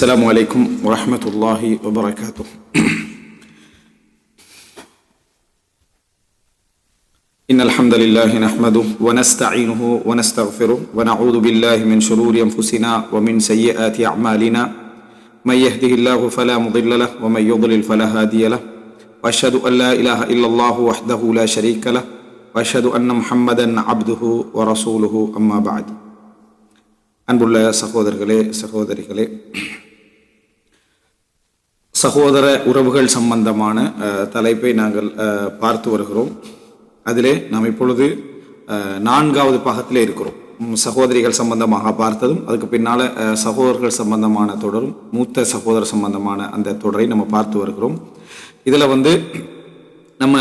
السلام عليكم ورحمة الله وبركاته. إن الحمد لله نحمده ونستعينه ونستغفره ونعوذ بالله من شرور أنفسنا ومن سيئات أعمالنا من يهده الله فلا مضل له ومن يضلل فلا هادي له وأشهد أن لا إله إلا الله وحده لا شريك له وأشهد أن محمدا عبده ورسوله أما بعد. அன்புள்ள சகோதரர்களே சகோதரிகளே, சகோதர உறவுகள் சம்பந்தமான தலைப்பை நாங்கள் பார்த்து வருகிறோம். அதிலே நாம் இப்பொழுது 4வது பாகத்திலே இருக்கிறோம். சகோதரிகள் சம்பந்தமாக பார்த்ததும் அதுக்கு பின்னால் சகோதரர்கள் சம்பந்தமான தொடரும் மூத்த சகோதரர் சம்பந்தமான அந்த தொடரை நம்ம பார்த்து வருகிறோம். இதில் நம்ம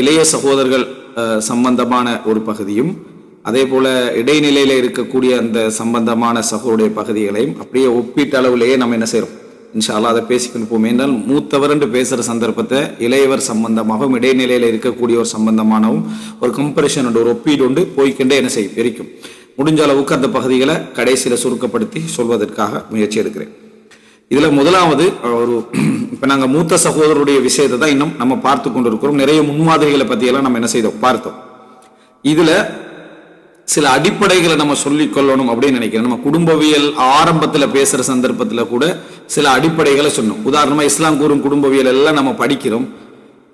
இளைய சகோதரர்கள் சம்பந்தமான ஒரு பகுதியும் அதே போல் இடைநிலையில் இருக்கக்கூடிய அந்த சம்பந்தமான சகோதரிய பகுதிகளையும் அப்படியே ஒப்பீட்டு அளவிலேயே நம்ம என்ன செய்கிறோம், இன்ஷா அல்லாஹ் அதை பேசிக்கொண்டு போவோம். என்றால் மூத்தவர் என்று பேசுகிற சந்தர்ப்பத்தை இளையவர் சம்பந்தமாகவும் இடைநிலையில் இருக்கக்கூடிய ஒரு சம்பந்தமானவும் ஒரு கம்பரிஷன் உண்டு, ஒரு ஒப்பீடு உண்டு, போய்கொண்டே என்ன செய்யும் பிரிக்கும். முடிஞ்ச அளவுக்கு அந்த பகுதிகளை கடைசியில் சுருக்கப்படுத்தி சொல்வதற்காக முயற்சி எடுக்கிறேன். இதில் முதலாவது இப்போ நாங்கள் மூத்த சகோதரருடைய விஷயத்தை தான் இன்னும் நம்ம பார்த்து கொண்டு இருக்கிறோம். நிறைய முன்மாதிரிகளை பற்றியெல்லாம் நம்ம என்ன செய்தோம் பார்த்தோம். இதில் சில அடிப்படைகளை நம்ம சொல்லிக் கொள்ளணும் அப்படின்னு நினைக்கிறேன். நம்ம குடும்பவியல் ஆரம்பத்தில் பேசுகிற சந்தர்ப்பத்தில் கூட சில அடிப்படைகளை சொன்னோம். உதாரணமாக இஸ்லாம் கூறும் குடும்பவியல் எல்லாம் நம்ம படிக்கிறோம்.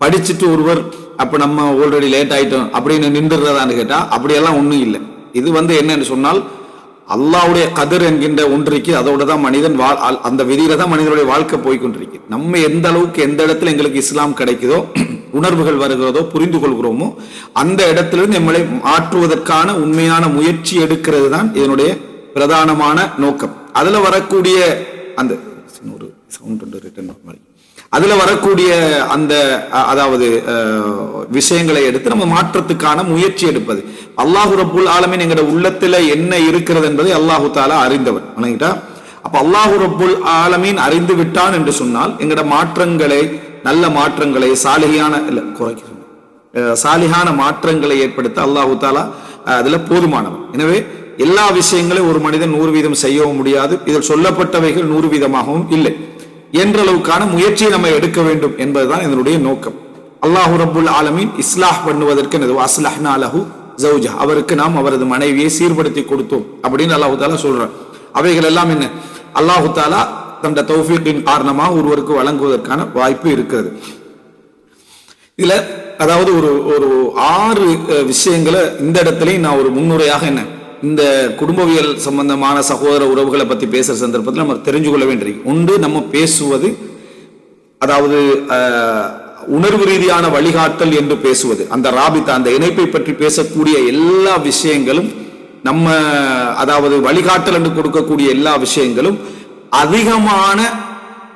படிச்சுட்டு ஒருவர் அப்போ நம்ம ஆல்ரெடி லேட் ஆகிட்டோம் அப்படின்னு நின்றுறதான்னு கேட்டால் அப்படியெல்லாம் ஒன்றும் இல்லை. இது என்னன்னு சொன்னால் அல்லாஹ்வுடைய கதிர் என்கின்ற ஒன்றைக்கு அதோட தான் மனிதன் அந்த விதியில தான் மனிதனுடைய வாழ்க்கை போய்கொண்டிருக்கு. நம்ம எந்த அளவுக்கு எந்த இடத்துல எங்களுக்கு இஸ்லாம் கிடைக்குதோ, உணர்வுகள் வருகிறதோ, புரிந்து கொள்கிறோமோ, அந்த இடத்திலிருந்து நம்மளை மாற்றுவதற்கான உண்மையான முயற்சி எடுக்கிறது தான் இதனுடைய பிரதானமான நோக்கம். அதுல வரக்கூடிய அந்த அதுல வரக்கூடிய அந்த அதாவது விஷயங்களை எடுத்து நம்ம மாற்றத்துக்கான முயற்சி எடுப்பது. அல்லாஹு ரப்புல் ஆலமீன் எங்கட உள்ளத்துல என்ன இருக்கிறது என்பதை அல்லாஹு தாலா அறிந்தவன். அப்ப அல்லாஹு ரப்புல் ஆலமீன் அறிந்து விட்டான் என்று சொன்னால் எங்கட மாற்றங்களை, நல்ல மாற்றங்களை, சாலிகான மாற்றங்களை ஏற்படுத்த அல்லாஹு தாலா அதுல போதுமானவன். எனவே எல்லா விஷயங்களையும் ஒரு மனிதன் 100% செய்யவும் முடியாது. இதில் சொல்லப்பட்டவைகள் 100%ஆகவும் இல்லை என்ற அளவுக்கான முயற்சியை நம்ம எடுக்க வேண்டும் என்பதுதான் இதனுடைய நோக்கம். அல்லாஹு ரப்புல் ஆலமீன் இஸ்லாஹ் பண்ணுவதற்கு அஸ்லஹ்னா லஹு ஜௌஜா, அவருக்கு நாம் அவரது மனைவியை சீர்படுத்தி கொடுத்தோம் அப்படின்னு அல்லாஹு தாலா சொல்றார். அவைகள் எல்லாம் என்ன அல்லாஹு தாலா தந்த தௌஃபீக்கின் காரணமாக ஒருவருக்கு வழங்குவதற்கான வாய்ப்பு இருக்கிறது. இதுல அதாவது ஒரு 6 விஷயங்களை இந்த இடத்துலயும் நான் ஒரு முன்னுரையாக இந்த குடும்பவியல் சம்பந்தமான சகோதர உறவுகளை பத்தி பேசுற சந்தர்ப்பத்தில் நம்ம தெரிஞ்சு கொள்ள வேண்டியது ஒன்று, நம்ம பேசுவது அதாவது உணர்வு ரீதியான வழிகாட்டல் என்று பேசுவது, அந்த ராபிதா, அந்த இணைப்பை பற்றி பேசக்கூடிய எல்லா விஷயங்களும், நம்ம அதாவது வழிகாட்டல் என்று கொடுக்கக்கூடிய எல்லா விஷயங்களும் அதிகமான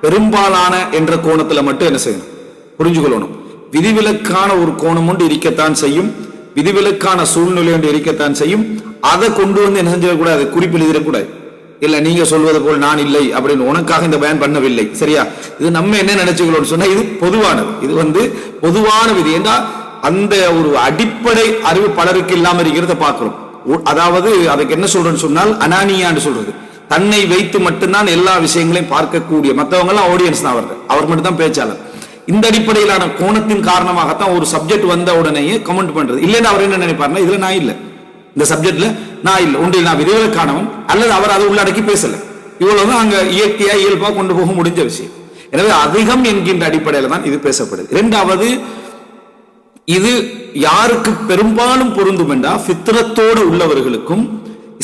பெரும்பாலான என்ற கோணத்துல மட்டும் என்ன செய்யணும், புரிஞ்சுக்கொள்ளணும். விதிவிலக்கான ஒரு கோணம் ஒன்று இருக்கத்தான் செய்யும், விதிவிலக்கான சூழ்நிலை ஒன்று இருக்கத்தான் செய்யும். அதை கொண்டு என்ன செஞ்சிடக்கூடாது, குறிப்பில் எழுதிடக்கூடாது. இல்ல நீங்க சொல்வது போல் நான் இல்லை அப்படின்னு உனக்காக இந்த பயன் பண்ணவில்லை, சரியா? இது நம்ம என்ன நினைச்சுக்கணும் சொன்னா இது பொதுவானது. இது பொதுவான விதி என்றால் அந்த ஒரு அடிப்படை அறிவு பலருக்கு இல்லாம இருக்கிறத பார்க்கிறோம். அதாவது அதுக்கு என்ன சொல்றேன்னு சொன்னால் அனானியான்னு சொல்றது, தன்னை வைத்து மட்டும்தான் எல்லா விஷயங்களையும் பார்க்கக்கூடிய, மற்றவங்க எல்லாம் ஆடியன்ஸ் தான், அவர் மட்டும் தான் பேச்சாளர். இந்த அடிப்படையிலான கோணத்தின் காரணமாகத்தான் ஒரு சப்ஜெக்ட் வந்த உடனேயே கமெண்ட் பண்றது. இல்லைன்னா அவர் என்ன நினைப்பாருன்னா இதுல நான் இல்லை, இந்த சப்ஜெக்ட்ல நான் இல்லை, ஒன்றில் நான் விதிவிலக்கானவன், அல்லது அவர் அதை உள்ளடக்கி பேசல, இவ்வளவுதான் அங்க இயற்கையா இயல்பா கொண்டு போக முடிஞ்ச விஷயம். எனவே அதிகம் என்கின்ற அடிப்படையில தான் இது பேசப்படுது. இரண்டாவது, இது யாருக்கு பெரும்பாலும் பொருந்தும் என்றால் ஃபித்ரத்தோடு உள்ளவர்களுக்கும்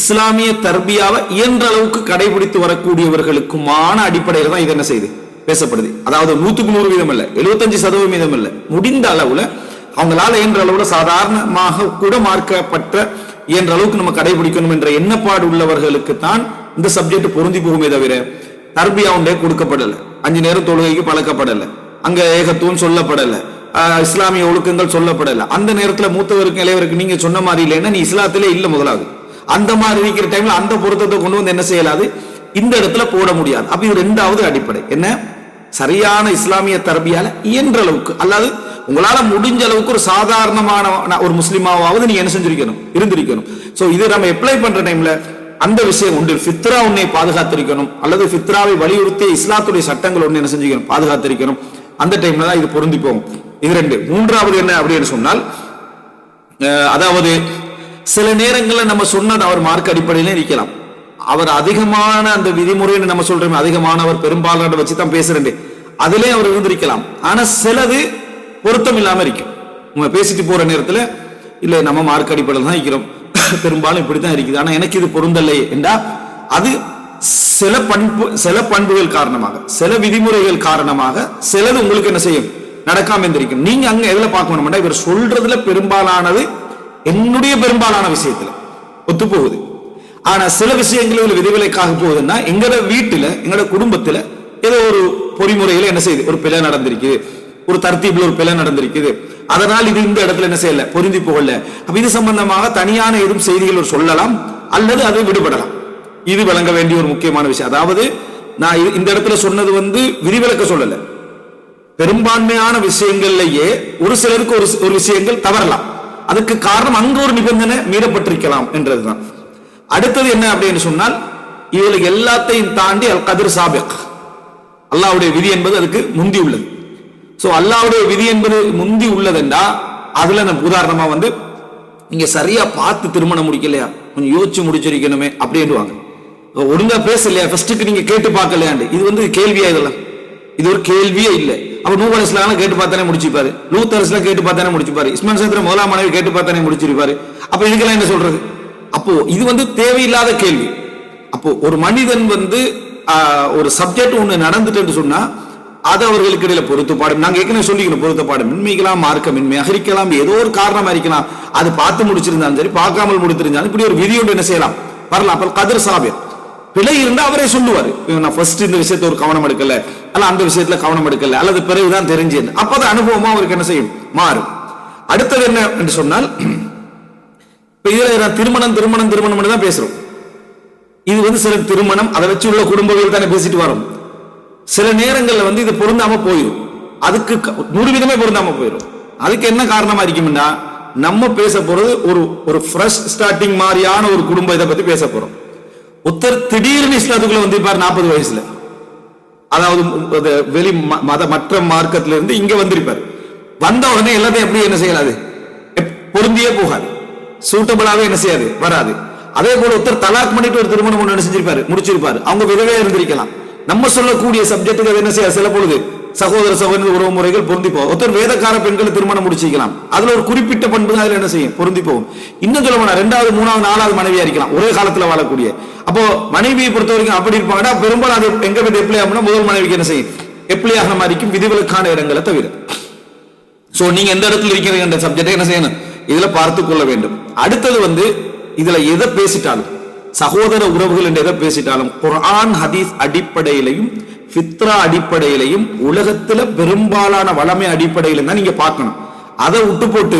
இஸ்லாமிய தர்பியாவை இயன்ற அளவுக்கு கடைபிடித்து வரக்கூடியவர்களுக்குமான அடிப்படையில தான் இது என்ன செய்யுது பேசப்படுது. அதாவது 100% இல்ல, 75% இல்ல, முடிந்த அளவுல அவங்களால இயன்ற அளவுல சாதாரணமாக கூட மார்க்கப்பட்ட இயன்ற அளவுக்கு நம்ம கடைபிடிக்கணும் என்ற எண்ணப்பாடு உள்ளவர்களுக்கு தான் இந்த சப்ஜெக்ட் பொருந்தி போகுமே தவிர தர்பியா ஒன்றே கொடுக்கப்படல, 5 நேரம் தொழுகைக்கு பழக்கப்படல, அங்க ஏகத்துவம் சொல்லப்படல, இஸ்லாமிய ஒழுக்கங்கள் சொல்லப்படல. அந்த நேரத்துல மூத்தவருக்கு இளையவருக்கு நீங்க சொன்ன மாதிரி இல்லைன்னா நீ இஸ்லாத்திலே இல்ல. முதலாவது அந்த மாதிரி இருக்கிற டைம்ல அந்த பொருத்தத்தை கொண்டு என்ன செய்யலாது, இந்த இடத்துல போட முடியாது. அப்ப இது 2வது அடிப்படை என்ன, சரியான இஸ்லாமிய தர்பியால இயன்ற அளவுக்கு, அல்லாது உங்களால முடிஞ்ச அளவுக்கு ஒரு சாதாரணமான ஒரு முஸ்லிமாவது நீங்க என்ன செஞ்சிருக்கணும், இருந்திருக்கணும். சோ இது நம்ம அப்ளை பண்ற டைம்ல அந்த விஷயம் ஒன்று ஃபித்ரா உன்னை பாதுகாத்திருக்கணும், அல்லது ஃபித்ராவை வலியுறுத்திய இஸ்லாத்துடைய சட்டங்கள் ஒன்று என்ன செஞ்சுக்கணும், பாதுகாத்திருக்கணும். அந்த டைம்ல தான் இது பொருந்தி போகும். இது ரெண்டு. மூன்றாவது என்ன அப்படின்னு சொன்னால், அதாவது சில நேரங்களில் நம்ம சொன்னது அவர் மார்க் அடிப்படையில இருக்கலாம். அவர் அதிகமான அந்த விதிமுறைன்னு நம்ம சொல்றோம், அதிகமானவர் பெரும்பாலான வச்சு தான் பேசுறேன், அதிலே அவர் இருந்திருக்கலாம். ஆனா சிலது பொருத்தம் இல்லாம இருக்கும். நம்ம பேசிட்டு போற நேரத்தில் இல்ல நம்ம மார்க் அடிப்படையில் தான் இருக்கிறோம், பெரும்பாலும் இப்படித்தான் இருக்குது, ஆனா எனக்கு இது பொருந்தலை என்றா அது சில பண்புகள் காரணமாக, சில விதிமுறைகள் காரணமாக சிலது உங்களுக்கு என்ன செய்யும், நடக்காம இருந்திருக்கும். நீங்க அங்க எதுல பார்க்கணும், இவர் சொல்றதுல பெரும்பாலானது என்னுடைய பெரும்பாலான விஷயத்துல ஒத்து போகுது. ஆனா சில விஷயங்களில் விதிவிலக்காக போகுதுன்னா, எங்களோட வீட்டுல எங்களோட குடும்பத்துல ஏதோ ஒரு பொறிமுறையில என்ன செய்யுது, ஒரு பிழை நடந்திருக்கு, ஒரு தர்த்தீப்ல ஒரு பிழை நடந்திருக்குது, அதனால் இது இந்த இடத்துல என்ன செய்யல, பொருந்தி போகல. அப்ப இது சம்பந்தமாக தனியான எதுவும் செய்திகள் சொல்லலாம், அல்லது அது விடுபடலாம். இது விளங்க வேண்டிய ஒரு முக்கியமான விஷயம். அதாவது நான் இந்த இடத்துல சொன்னது விதிவிலக்க சொல்லல, பெரும்பான்மையான விஷயங்கள்லயே ஒரு சிலருக்கு ஒரு விஷயங்கள் தவறலாம். அதுக்கு காரணம் அங்க ஒரு நிபந்தனை மீறப்பட்டிருக்கலாம் என்றதுதான். அடுத்தது என்ன அப்படின்னு சொன்னால், இதுல எல்லாத்தையும் தாண்டி அல் கதிர் சாபிக், அல்லாஹ்வுடைய விதி என்பது அதுக்கு முந்தி உள்ளது. சோ அல்லாஹ்வுடைய விதி என்பது முந்தி உள்ளதுண்டா, அதுல நம்ம உதாரணமா நீங்க சரியா பார்த்து திருமணம் முடிக்கலையா, கொஞ்சம் யோசிச்சு முடிச்சிருக்கணுமே அப்படின்னுவாங்க. ஒழுங்கா பேசலையா, ஃபர்ஸ்ட்டுக்கு நீங்க கேட்டு பார்க்கலையாண்டு, இது கேள்வியா, இதெல்லாம் இது ஒரு கேள்வியே இல்லை. அப்ப நூஹ் அலைஹிஸ்ஸலாம் கேட்டு பார்த்தானே முடிச்சிருப்பாரு, லூத் அலைஹிஸ்ஸலாம் கேட்டு பார்த்தானே முடிச்சிருப்பாரு, இஸ்மாயில் சந்திர முதலாம் மனைவி கேட்டு பார்த்தானே முடிச்சிருப்பாரு. அப்ப இதுக்கெல்லாம் என்ன சொல்றது? அப்போ இது தேவையில்லாத கேள்வி. அப்போ ஒரு மனிதன் ஒரு சப்ஜெக்ட் ஒண்ணு நடந்துட்டு சொன்னா அது அவர்களுக்கு இடையில பொருத்தப்பாடும், நாங்க ஏற்கனவே சொல்லிக்கணும், பொருத்தப்பாடும் மின்மைக்கலாம், மார்க்கமின்மை அகரிக்கலாம், ஏதோ ஒரு காரணமா இருக்கலாம். அது பார்த்து முடிச்சிருந்தாலும் சரி, பார்க்காமல் முடித்திருந்தாலும் இப்படி ஒரு விதி ஒன்று என்ன செய்யலாம், வரலாம். அப்ப கதிர் சாபிர், பிழை இருந்தா அவரே சொல்லுவாரு, நான் ஃபர்ஸ்ட் இந்த விஷயத்த ஒரு கவனம் எடுக்கல, அல்ல அந்த விஷயத்துல கவனம் எடுக்கல, அல்லது பிறகுதான் தெரிஞ்சு, அப்ப அனுபவமா அவருக்கு என்ன செய்யும், மாறும். அடுத்தது என்ன என்று சொன்னால், இப்ப இதுல திருமணம் திருமணம் திருமணம் தான் பேசுறோம். இது சில திருமணம் அதை வச்சு உள்ள குடும்பங்கள் தானே பேசிட்டு வரோம். சில நேரங்கள்ல இது பொருந்தாம போயிடும், அதுக்கு 100% பொருந்தாம போயிடும். அதுக்கு என்ன காரணமா இருக்கும்னா, நம்ம பேச போறது ஒரு ஃப்ரெஷ் ஸ்டார்டிங் மாதிரியான ஒரு குடும்ப இதை பத்தி பேச போறோம். ஒருத்தர் திடீர்னு இஸ்லாத்துக்குள்ள வந்திருப்பார் 40 வயசுல, அதாவது மற்ற மார்க்கத்துல இருந்து இங்க வந்திருப்பார். வந்த உடனே எல்லாத்தையும் எப்படி என்ன செய்யலாது, பொருந்தியே போகாது, சூட்டபிளாவே என்ன செய்யாது, வராது. அதே போல ஒருத்தர் தலாக் பண்ணிட்டு ஒரு திருமணம் ஒன்று செஞ்சிருப்பாரு, முடிச்சிருப்பாரு, அவங்க விதவையா இருந்திருக்கலாம். நம்ம சொல்லக்கூடிய சப்ஜெக்டுக்கு அது என்ன செய்ய, சில பொழுது சகோதர சகோதர உறவு முறைகள் பொருந்தி போகும். ஒருத்தர் வேதக்கார பெண்களை திருமணம் முடிச்சிக்கலாம், அதுல ஒரு குறிப்பிட்ட பண்பு தான் அதுல என்ன செய்யும், பொருந்தி போகும். இன்னும் சொல்ல போனா 2வது 3வது 4வது மனைவியா இருக்கலாம், ஒரே காலத்துல வாழக்கூடிய. அப்போ மனைவியை பொறுத்த வரைக்கும் அப்படி இருப்பாங்கன்னா, பெரும்பாலும் அது எங்க போய் எப்ளை ஆகும்னா, முதல் மனைவிக்கு என்ன செய்யும், எப்ளை ஆகிற மாதிரிக்கும் விதிவிலக்கான இடங்களை தவிர. சோ நீங்க எந்த இடத்துல இருக்கிறீங்க என்ற சப்ஜெக்டை என்ன செய்யணும், இதுல பார்த்து கொள்ள வேண்டும். அடுத்தது இதுல எதை பேசிட்டாலும், சகோதர உறவுகள் என்று எதை பேசிட்டாலும், குர்ஆன் ஹதீஸ் அடிப்படையிலையும் ஃபித்ரா அடிப்படையிலையும் உலகத்துல பெரும்பாலான வளமை அடிப்படையில தான் நீங்க பார்க்கணும். அதை விட்டு போட்டு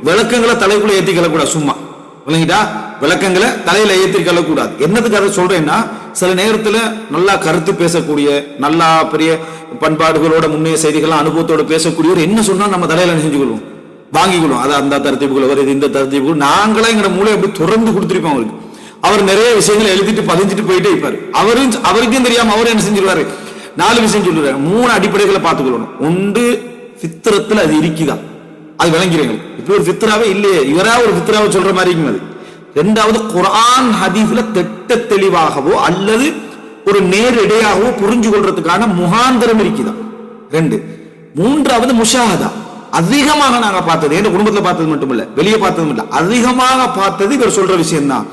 விளக்கங்களை தலைக்குள்ள ஏற்றிக்கல கூடாது. சும்மா விளங்கிட்டா, விளக்கங்களை தலையில ஏற்றிக்கல கூடாது. என்னதுக்கு அதை சொல்றேன்னா, சில நேரத்துல நல்லா கருத்து பேசக்கூடிய, நல்லா பெரிய பண்பாடுகளோட முன்னைய செய்திகள் அனுபவத்தோட பேசக்கூடியவர் என்ன சொன்னா நம்ம தலையில செஞ்சுக்கொள்வோம், வாங்கிக்கொள்வோம். அது அந்த தரத்தீப்புகள் வருது, இந்த தரத்தீப்புகள் நாங்களே எங்களோட மூளை அப்படி திறந்து கொடுத்துருப்போம் அவருக்கு. அவர் நிறைய விஷயங்களை எழுதிட்டு பதிஞ்சிட்டு போயிட்டே இருப்பாரு. அவருக்கும் தெரியாம அவர் என்ன செஞ்சிருவாரு, 4 விஷயம் சொல்லுறாரு. 3 அடிப்படைகளை பார்த்துக்கொள்ளணும். ஒன்று, ஃபித்ரத்துல அது இருக்குதா, அது விளங்கிறீங்க. இப்படி ஒரு ஃபித்ராவே இல்லையே, இவரா ஒரு ஃபித்ராவை சொல்ற மாதிரி இருக்கும் அது. 2வது, குர்ஆன் ஹதீஸ்ல திட்ட தெளிவாகவோ அல்லது ஒரு நேரடியாகவோ புரிஞ்சு கொள்றதுக்கான முகாந்திரம் இருக்குதா, 2. 3வது, முஷாஹதா, அதிகமாக நாங்க பார்த்தது, என் குடும்பத்துல பார்த்தது மட்டுமில்ல, வெளியே பார்த்ததும் இல்ல, அதிகமாக பார்த்தது இவர் சொல்ற விஷயம் தான்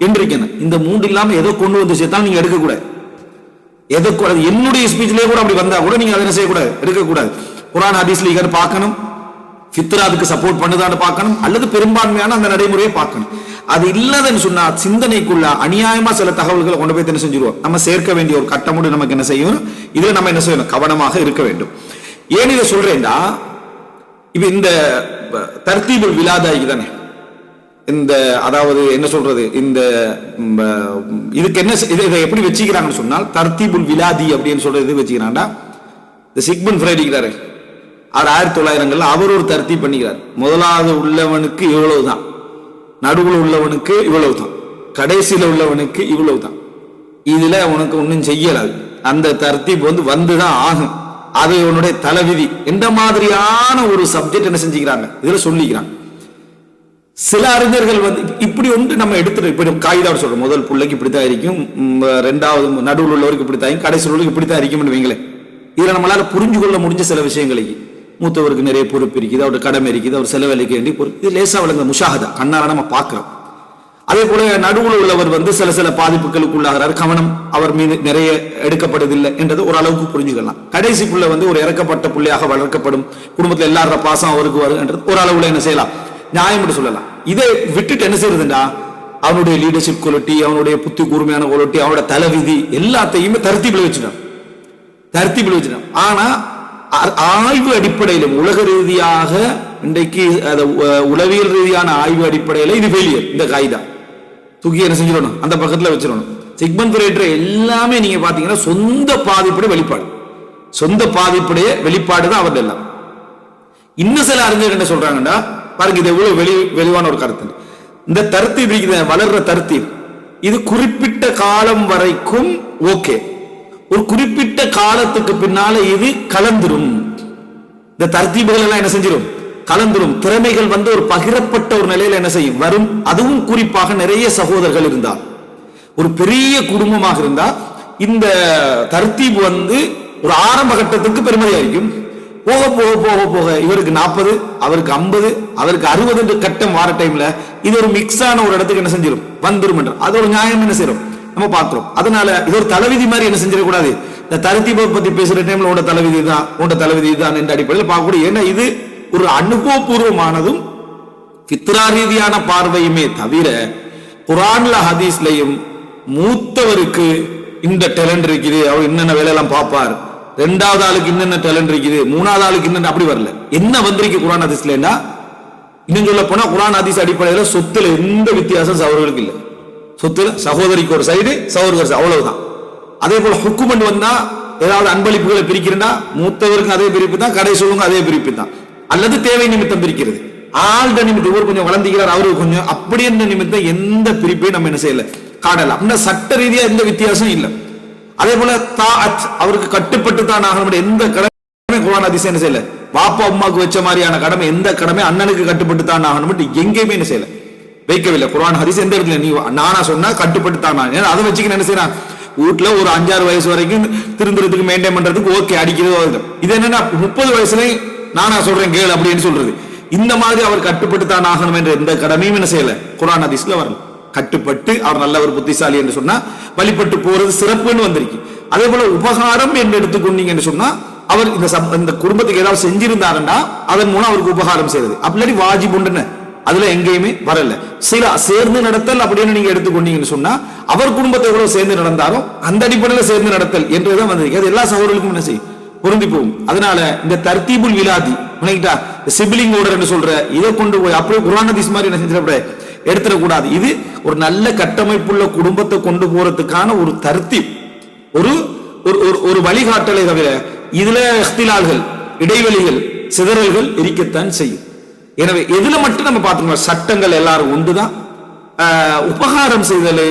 இன்றைக்கு. இந்த 3 இல்லாம ஏதோ கொண்டு வந்து சேர்த்தா நீங்க எடுக்கக்கூடாது. எதக்கூடாது, என்னுடைய ஸ்பீச்லயே கூட அப்படி வந்தா கூட நீங்க அதை செய்யக்கூடாது, எடுக்கக்கூடாது. குர்ஆன் ஹதீஸ்ல இங்க பார்க்கணும், ஃபித்ரா அதுக்கு சப்போர்ட் பண்ணுதான்னு பார்க்கணும், அல்லது பெரும்பான்மையான அந்த நடைமுறையை பார்க்கணும். அது இல்லதுன்னு சொன்னா சிந்தனைக்குள்ள அநியாயமா சில தகவல்களை கொண்டு போய் என்ன செஞ்சிருவோம், நம்ம சேர்க்க வேண்டிய ஒரு கட்டமுடி நமக்கு என்ன செய்யும், இதுல நம்ம என்ன செய்யணும், கவனமாக இருக்க வேண்டும். ஏன் இதை சொல்றேன்னா, இப்ப இந்த தர்த்தீபுல் விலாதாய்க்கு தானே இந்த, அதாவது என்ன சொல்றது, இந்த இதுக்கு என்ன இதை எப்படி வச்சுக்கிறாங்கன்னு சொன்னால், தர்த்தீபுல் விலாதி அப்படின்னு சொல்றது வச்சுக்கிறாண்டா, இந்த சிக்மண்ட் ஃப்ரைட் இருக்கிறாரு, அவர் 1900 அவர் ஒரு தர்த்தீப் பண்ணிக்கிறார். முதலாவது உள்ளவனுக்கு இவ்வளவுதான், நடுவுல உள்ளவனுக்கு இவ்வளவுதான், கடைசியில் உள்ளவனுக்கு இவ்வளவுதான், இதுல உனக்கு ஒன்றும் செய்யலாது, அந்த தர்த்தீப் வந்துதான் ஆகும், அது உன்னுடைய தலைவிதி என்ற மாதிரியான ஒரு சப்ஜெக்ட் என்ன செஞ்சுக்கிறாங்க, இதுல சொல்லிக்கிறாங்க. சில அறிஞர்கள் இப்படி ஒன்று நம்ம எடுத்துட்டு இப்படி காகிதா சொல்றோம், முதல் பிள்ளைக்கு இப்படித்தான் இருக்கும், ரெண்டாவது நடுவில் உள்ளவருக்கு இப்படித்தான், கடைசி உள்ளவருக்கு இப்படித்தான் இருக்கும்னு வைங்களேன். இதுல நம்மளால புரிஞ்சு கொள்ள முடிஞ்ச சில விஷயங்களுக்கு மூத்தவருக்கு நிறைய பொறுப்பு இருக்குது, அவருடைய கடமை இருக்குது, அவர் செலவழிக்க வேண்டிய பொறுப்பு, இது லேசா வழங்க முஷாஹதா கண்ணால நம்ம பார்க்கிறோம். அதே போல நடுவில் உள்ளவர் சில பாதிப்புகளுக்கு உள்ளாகிறார், கவனம் அவர் மீது நிறைய எடுக்கப்படுவதில்லை என்றது ஓரளவுக்கு புரிஞ்சுக்கலாம். கடைசி புள்ள ஒரு இறக்கப்பட்ட பிள்ளையாக வளர்க்கப்படும், குடும்பத்தில் எல்லாரோட பாசம் அவருக்கு வரும் என்றது ஓரளவுல என்ன செய்யலாம், நியாயம் என்று சொல்லலாம். இதை விட்டுட்டு என்ன செய்யறதுண்டா, அவனுடைய லீடர்ஷிப் குவாலிட்டி, அவனுடைய புத்தி கூர்மையான குவாலிட்டி, அவனோட தலைவிதி எல்லாத்தையுமே தர்த்தீபில் வச்சிடும். ஆனா ஆய்வு அடிப்படையிலும் உலக ரீதியாக இன்றைக்கு உளவியல் ரீதியான ஆய்வு அடிப்படையில் இது ஃபெயிலியர். இந்த காய்தா தூக்கி என்ன செஞ்சிடணும், அந்த பக்கத்துல வச்சிடணும். சிக்மண்ட் ஃப்ரெய்ட் எல்லாமே நீங்க பாத்தீங்கன்னா சொந்த பாதிப்புடைய வெளிப்பாடு தான் அவர்கள் எல்லாம். இன்னும் சில அறிஞர்கள் என்ன சொல்றாங்கன்னா, பாருங்க இது எவ்வளவு வெளிவான ஒரு கருத்து. இந்த தர்த்தீப் வளர்ற தர்த்தீப் இது குறிப்பிட்ட காலம் வரைக்கும் ஓகே, ஒரு குறிப்பிட்ட காலத்துக்கு பின்னால இது கலந்துரும். இந்த தர்த்தீபுகள் எல்லாம் என்ன செஞ்சிடும், கலந்துரும். திறமைகள் ஒரு பகிரப்பட்ட ஒரு நிலையில என்ன செய்யும் வரும். அதுவும் குறிப்பாக நிறைய சகோதரர்கள் இருந்தால், ஒரு பெரிய குடும்பமாக இருந்தா இந்த தர்த்தீப் ஒரு ஆரம்ப கட்டத்துக்கு பெருமதியா இருக்கும். போக போக போக போக இவருக்கு 40, அவருக்கு 50, அவருக்கு 60 கட்டம் வார டைம்ல இது ஒரு மிக்ஸான ஒரு இடத்துக்கு என்ன செஞ்சிடும் வந்துரும். அது ஒரு நியாயம் என்ன செய்யறோம் நம்ம பார்க்கிறோம். அதனால இது ஒரு தலைவிதி மாதிரி என்ன செஞ்சிடக்கூடாது. இந்த தர்த்தீபை பத்தி பேசுற டைம்ல உண்ட தலைவிதி தான் என்ற அடிப்படையில் பார்க்கக்கூடிய. ஏன்னா இது ஒரு அனுபவபூர்வமானதும் ஃபித்ரா ரீதியான பார்வையுமே தவிர குர்ஆன்ல ஹதீஸ்லயும் மூத்தவருக்கு இந்த டேலண்ட் இருக்குது, அவர் என்னென்ன வேலையெல்லாம் பார்ப்பார், ரெண்டாவது ஆளுக்கு என்னென்ன டேலண்ட் இருக்குது, மூணாவது ஆளுக்கு என்னென்ன அப்படி வரல. என்ன வந்திருக்கு குர்ஆன் ஹதீஸ்லன்னா, இன்னும் சொல்ல போனா குர்ஆன் ஹதீஸ் அடிப்படையில் சொத்துல எந்த வித்தியாசம் அவர்களுக்கு இல்லை. சொத்துல சகோதரிக்கு ஒரு சைடு, சகோதரர் அவ்வளவுதான். அதே போல ஹுக்குமன் வந்தா ஏதாவது அன்பளிப்புகளை பிரிக்கிறா, மூத்தவருக்கு அதே பிரிப்பு தான், கடைசி சொல்லுங்க அதே பிரிப்பு தான், அல்லது தேவை நிமித்தம் பிரிக்கிறது. ஆழ்ட நிமித்தம் இவர் கொஞ்சம் வளர்ந்துக்கிறார், அவருக்கு கொஞ்சம் அப்படி என்ற நிமித்தம் எந்த பிரிப்பையும் நம்ம என்ன செய்யல காணலாம். அந்த சட்ட ரீதியா எந்த வித்தியாசம் இல்லை. அதே போல அவருக்கு கட்டுப்பட்டு தான் ஆகணும் எந்த கடமை குர்ஆன் ஹதீஸ் என்ன செய்யல. பாப்பா அம்மாவுக்கு வச்ச மாதிரியான கடமை எந்த கடமை அண்ணனுக்கு கட்டுப்பட்டு தான் ஆகணும் எங்கேயுமே என்ன செய்யல வைக்கவில்லை. குர்ஆன் ஹதீஸ் எந்த இடத்துல நீ நானா சொன்னா கட்டுப்பட்டு தான், அதை வச்சுக்க என்ன செய்யறான், வீட்டுல ஒரு 5-6 வயசு வரைக்கும் திருந்துறதுக்கு மெயின்டைன் பண்றதுக்கு ஓகே அடிக்கிறது. இது என்னன்னா 30 வயசுல நானா சொல்றேன் கேள் அப்படின்னு சொல்றது. இந்த மாதிரி அவர் கட்டுப்பட்டு தான் ஆகணும் என்ற எந்த கடமையும் என்ன செய்யல குர்ஆன் ஹதீஸ்ல வரல. கட்டுப்பட்டு அவர் நல்ல ஒரு புத்திசாலி என்று சொன்னா வழிபட்டு போறது சிறப்புன்னு வந்திருக்கு. அதே போல உபகாரம் என்று எடுத்துக்கொண்டீங்கன்னு சொன்னா அவர் இந்த குடும்பத்துக்கு ஏதாவது செஞ்சிருந்தாருன்னா அதன் மூலம் அவருக்கு உபகாரம் செய்யறது. அப்படி வாஜிபுண்டுன்னு அதுல எங்கேயுமே வரல. சில சேர்ந்து நடத்தல் அப்படின்னு நீங்க எடுத்துக்கொண்டீங்கன்னு சொன்னா அவர் குடும்பத்தை எவ்வளவு சேர்ந்து நடந்தாரோ அந்த அடிப்படையில் சேர்ந்து நடத்தல் என்றுதான் வந்திருக்கு. அது எல்லா சகோதரர்களுக்கும் என்ன செய்யும் பொருந்தி போகும். அதனால இந்த தர்த்தீபுல் விலாதி சிபிலிங் ஆர்டர் என்று சொல்ற இதை கொண்டு போய் அப்படியே குர்ஆன் ஹதீஸ் மாதிரி என்ன செஞ்சிட எடுத்துடக்கூடாது. இது ஒரு நல்ல கட்டமைப்புள்ள குடும்பத்தை கொண்டு போறதுக்கான ஒரு தர்த்தீப், ஒரு வழிகாட்டலை தவிர இதுல இஹ்திலால்கள், இடைவெளிகள், சிதறல்கள் இருக்கத்தான் செய்யும். எனவே எதுல மட்டும் நம்ம பார்த்துக்கணும், சட்டங்கள் எல்லாரும் ஒன்றுதான். உபகாரம் செய்தல்,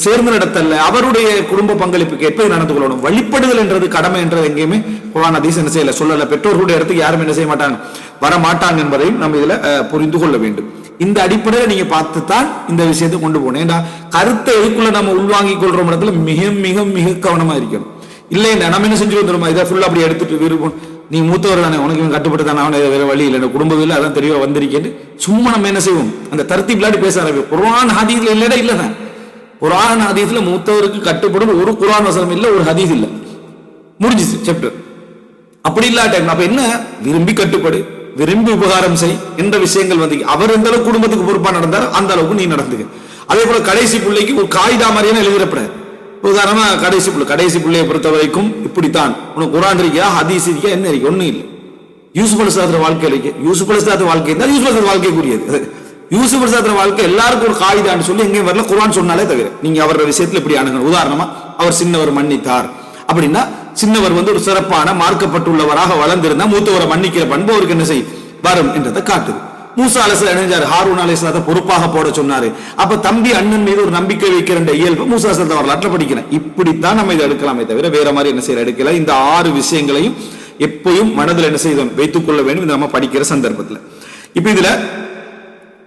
சேர்ந்து நடத்தல், அவருடைய குடும்ப பங்களிப்புக்கு எப்ப நடந்து கொள்ளணும், வழிபடுதல் என்றது கடமை என்றது எங்கேயுமே குர்ஆன் ஹதீஸ் என்ன செய்யல சொல்லல. பெற்றோர்களுடைய இடத்துக்கு யாரும் என்ன செய்ய மாட்டாங்க, வர மாட்டாங்க என்பதையும் நம்ம இதுல புரிந்து கொள்ள வேண்டும். இந்த அடிப்படையில் நீங்க பார்த்துத்தான் இந்த விஷயத்தை கொண்டு போகணும். ஏன்னா கருத்தை எதுக்குள்ள நம்ம உள்வாங்கிக் கொள்றோம் இடத்துல மிக மிக மிக கவனமா இருக்கணும். இல்லை நம்ம என்ன செஞ்சு வந்துருமா, இதை ஃபுல்லா அப்படி எடுத்துட்டு விருப்பம், நீ மூத்தவர் தானே, உனக்கு கட்டுப்பட்டு தானே, அவனை வேற வழி இல்லை, குடும்பம் இல்லை, அதான் தெரிய வந்திருக்கேன் சும்மா நம்ம என்ன செய்வோம், அந்த தர்த்தீப் இல்லாட்டி பேச ஆரம்பிப்போம். குர்ஆன் ஹதீஸ்ல இல்லடா இல்லதான், குர்ஆன் ஹதீஸ்ல மூத்தவருக்கு கட்டுப்படும் ஒரு குர்ஆன் வசனம் இல்லை, ஒரு ஹதீஸ் இல்லை, முடிஞ்சிச்சு சாப்டர். அப்படி இல்லாட்ட அப்ப என்ன, விரும்பி கட்டுப்படு, விரும்பி உபகாரம் செய் என்ற விஷயங்கள் வந்து அவர் எந்த அளவுக்கு குடும்பத்துக்கு பொறுப்பா நடந்தாரோ அந்த அளவுக்கு நீ நடந்துக்க. அதே போல கடைசி பிள்ளைக்கு ஒரு காகிதா மாதிரியான எழுதிடப்படாது. உதாரணமா கடைசி பிள்ளையை பொறுத்த வரைக்கும் இப்படித்தான், உனக்கு குர்ஆன் இருக்கா ஹதீஸ் இருக்கா என்ன இருக்கு, ஒண்ணும் இல்லை. யூசுப் அலைஹிஸ்ஸலாம் வாழ்க்கை இருக்கு, யூசுப் அலைஹிஸ்ஸலாம் வாழ்க்கை தான் யூசுப் அலைஹிஸ்ஸலாம் வாழ்க்கைக்குரியது. யூசுப் அலைஹிஸ்ஸலாம் வாழ்க்கை எல்லாருக்கும் ஒரு காகிதான்னு சொல்லி எங்கேயும் வரல, குர்ஆன் சொன்னாலே தவிர நீங்க அவரோட விஷயத்துல இப்படி அணுகணும். உதாரணமா அவர் சின்னவர் மன்னித்தார் அப்படின்னா, சின்னவர் ஒரு சிறப்பான மார்க்கப்பட்டுள்ளவராக வளர்ந்திருந்தா மூத்தவரை மன்னிக்கிற பண்பு அவருக்கு என்ன செய்யும் வரும் என்றதை காட்டுது. மூசா அலைஹிஸ்ஸலாம் இணைஞ்சாரு, ஹாரூன் அலைஹிஸ்ஸலாத்தை பொறுப்பாக போட சொன்னாரு. அப்ப தம்பி அண்ணன் மீது ஒரு நம்பிக்கை வைக்கிற இயல்பு மூசா அலைஹிஸ்ஸலாம் வரலாற்றுல படிக்கிறேன். இப்படித்தான் நம்ம இதை எடுக்கலாமே தவிர வேற மாதிரி என்ன செய்யற எடுக்கல. இந்த 6 விஷயங்களையும் எப்பயும் மனதில் என்ன செய்தோம் வைத்துக் கொள்ள வேண்டும் இந்த நம்ம படிக்கிற சந்தர்ப்பத்தில். இப்ப இதுல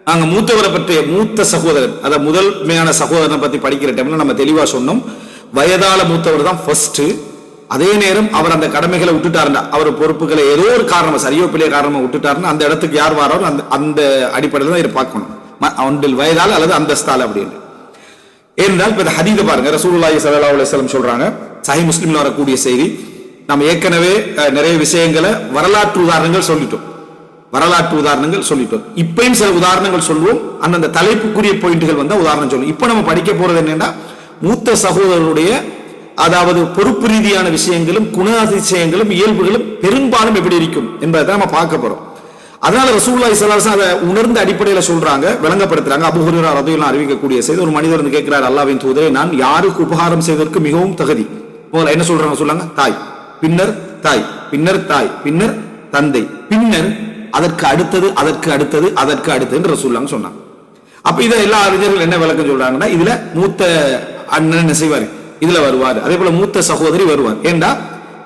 நாங்க மூத்தவரை பற்றிய மூத்த சகோதரன், அதாவது முதன்மையான சகோதரனை பத்தி படிக்கிற டைம்ல நம்ம தெளிவா சொன்னோம், வயதால மூத்தவர் தான் ஃபர்ஸ்ட். அதே நேரம் அவர் அந்த கடமைகளை விட்டுட்டாருன்னா, அவர் பொறுப்புகளை ஏதோ ஒரு காரணமா சரியோ பிள்ளைய காரணமா விட்டுட்டாருன்னா அந்த இடத்துக்கு யார் வராரோ அந்த அடிப்படையில் தான் இதை பார்க்கணும், அவண்டில் வயதால் அல்லது அந்தஸ்தால் அப்படின்னு. ஏனென்றால் இப்ப ஹதீஸ பாருங்க, ரசூலுல்லாஹி ஸல்லல்லாஹு அலைஹி வஸல்லம் சொல்றாங்க, சஹீஹ் முஸ்லிம்ல வரக்கூடிய செய்தி. நம்ம ஏற்கனவே நிறைய விஷயங்களை வரலாற்று உதாரணங்கள் சொல்லிட்டோம். இப்பயும் சில உதாரணங்கள் சொல்லுவோம். அந்த தலைப்புக்குரிய பாயிண்ட்கள் வந்தா உதாரணம் சொல்லுவோம். இப்ப நம்ம படிக்க போறது என்னன்னா, மூத்த சகோதரருடைய அதாவது பொறுப்பு ரீதியான விஷயங்களும் குணாதிசயங்களும் இயல்புகளும் பெரும்பாலும் எப்படி இருக்கும் என்பதை நம்ம பார்க்க போறோம். அதனால ரசூலுல்லாஹி ஸல்லல்லாஹு அலைஹி வஸல்லம் அதை உணர்ந்த அடிப்படையில சொல்றாங்க, விளங்கப்படுத்துறாங்க. அபூ ஹுரைரா ரலியல்லாஹு அன்ஹு அறிவிக்கக்கூடிய செய்தி, ஒரு மனிதர் வந்து கேட்கிறார், அல்லாஹ்வின் தூதரே, நான் யாருக்கு உபகாரம் செய்வதற்கு மிகவும் தகுதி? முதல்ல என்ன சொல்றாங்க சொல்லுங்க, தாய், பின்னர் தாய், பின்னர் தாய், பின்னர் தந்தை, பின்னர் அதற்கு அடுத்தது, அதற்கு அடுத்தது, அதற்கு அடுத்தது ரசூலுல்லாஹி சொன்னாங்க. அப்ப இதை எல்லா அறிஞர்கள் என்ன விளக்கம் சொல்றாங்கன்னா, இதுல மூத்த அண்ணன் என்ன செய்வாரு, இதுல வருவார். அதே போல மூத்த சகோதரி வருவார். ஏண்டா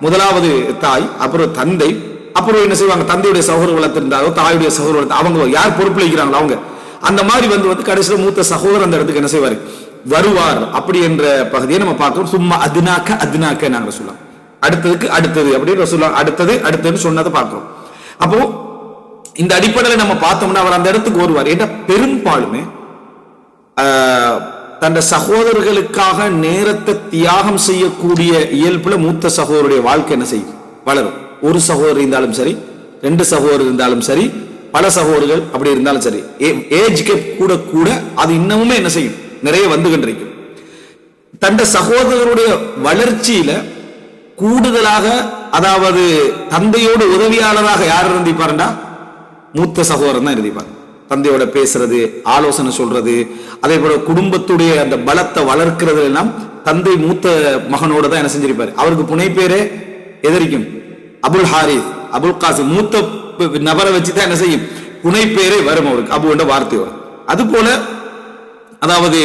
முதலாவது தாய், அப்புறம் தந்தை, அப்புறம் என்ன செய்வாங்க, தந்தையுடைய சகோதரர் வளர்த்திருந்தாரோ தாயுடைய சகோதரர் அவங்க யார் பொறுப்புல இருக்கிறாங்களோ அவங்க அந்த மாதிரி வந்து கடைசியில் மூத்த சகோதரர் அந்த இடத்துக்கு என்ன செய்வார், வருவார். அப்படி என்ற பகுதியை நம்ம பார்க்கிறோம். சும்மா அதுனாக்க நாங்க சொல்லலாம், அடுத்ததுக்கு அடுத்தது அப்படின்னு சொல்லலாம், அடுத்தது அடுத்ததுன்னு சொன்னதை பார்க்கிறோம். அப்போ இந்த அடிப்படையில் நம்ம பார்த்தோம்னா அவர் அந்த இடத்துக்கு வருவார். ஏன்னா பெரும்பாலுமே தன் சகோதரர்களுக்காக நேரத்தை தியாகம் செய்யக்கூடிய இயல்புல மூத்த சகோதரருடைய வாழ்க்கை என்ன செய்யும், வளரும். ஒரு சகோதரர் இருந்தாலும் சரி, 2 சகோதரர் இருந்தாலும் சரி, பல சகோதரர்கள் அப்படி இருந்தாலும் சரி, ஏஜ் கேப் கூட கூட அது இன்னமுமே என்ன செய்யும், நிறைய வந்து கொண்டிருக்கும். தன் சகோதரருடைய வளர்ச்சியில கூடுதலாக, அதாவது தந்தையோடு உதவியாளராக யார் இருந்திருப்பாருண்டா மூத்த சகோதரன் தான் இருந்திருப்பார். தந்தையோட பேசுறது, ஆலோசனை சொல்றது, அதே போல குடும்பத்துடைய அந்த பலத்தை வளர்க்கிறது எல்லாம் தந்தை மூத்த மகனோட தான் என்ன செஞ்சிருப்பாரு. அவருக்கு புனை பேரே எதிரிக்கும் அபுல் ஹாரிஸ், அபுல் காசிம், மூத்த நபரை வச்சுதான் என்ன செய்யும், புனை பேரே வரும் அவருக்கு, அபு என்ற வார்த்தை வரும். அது போல அதாவது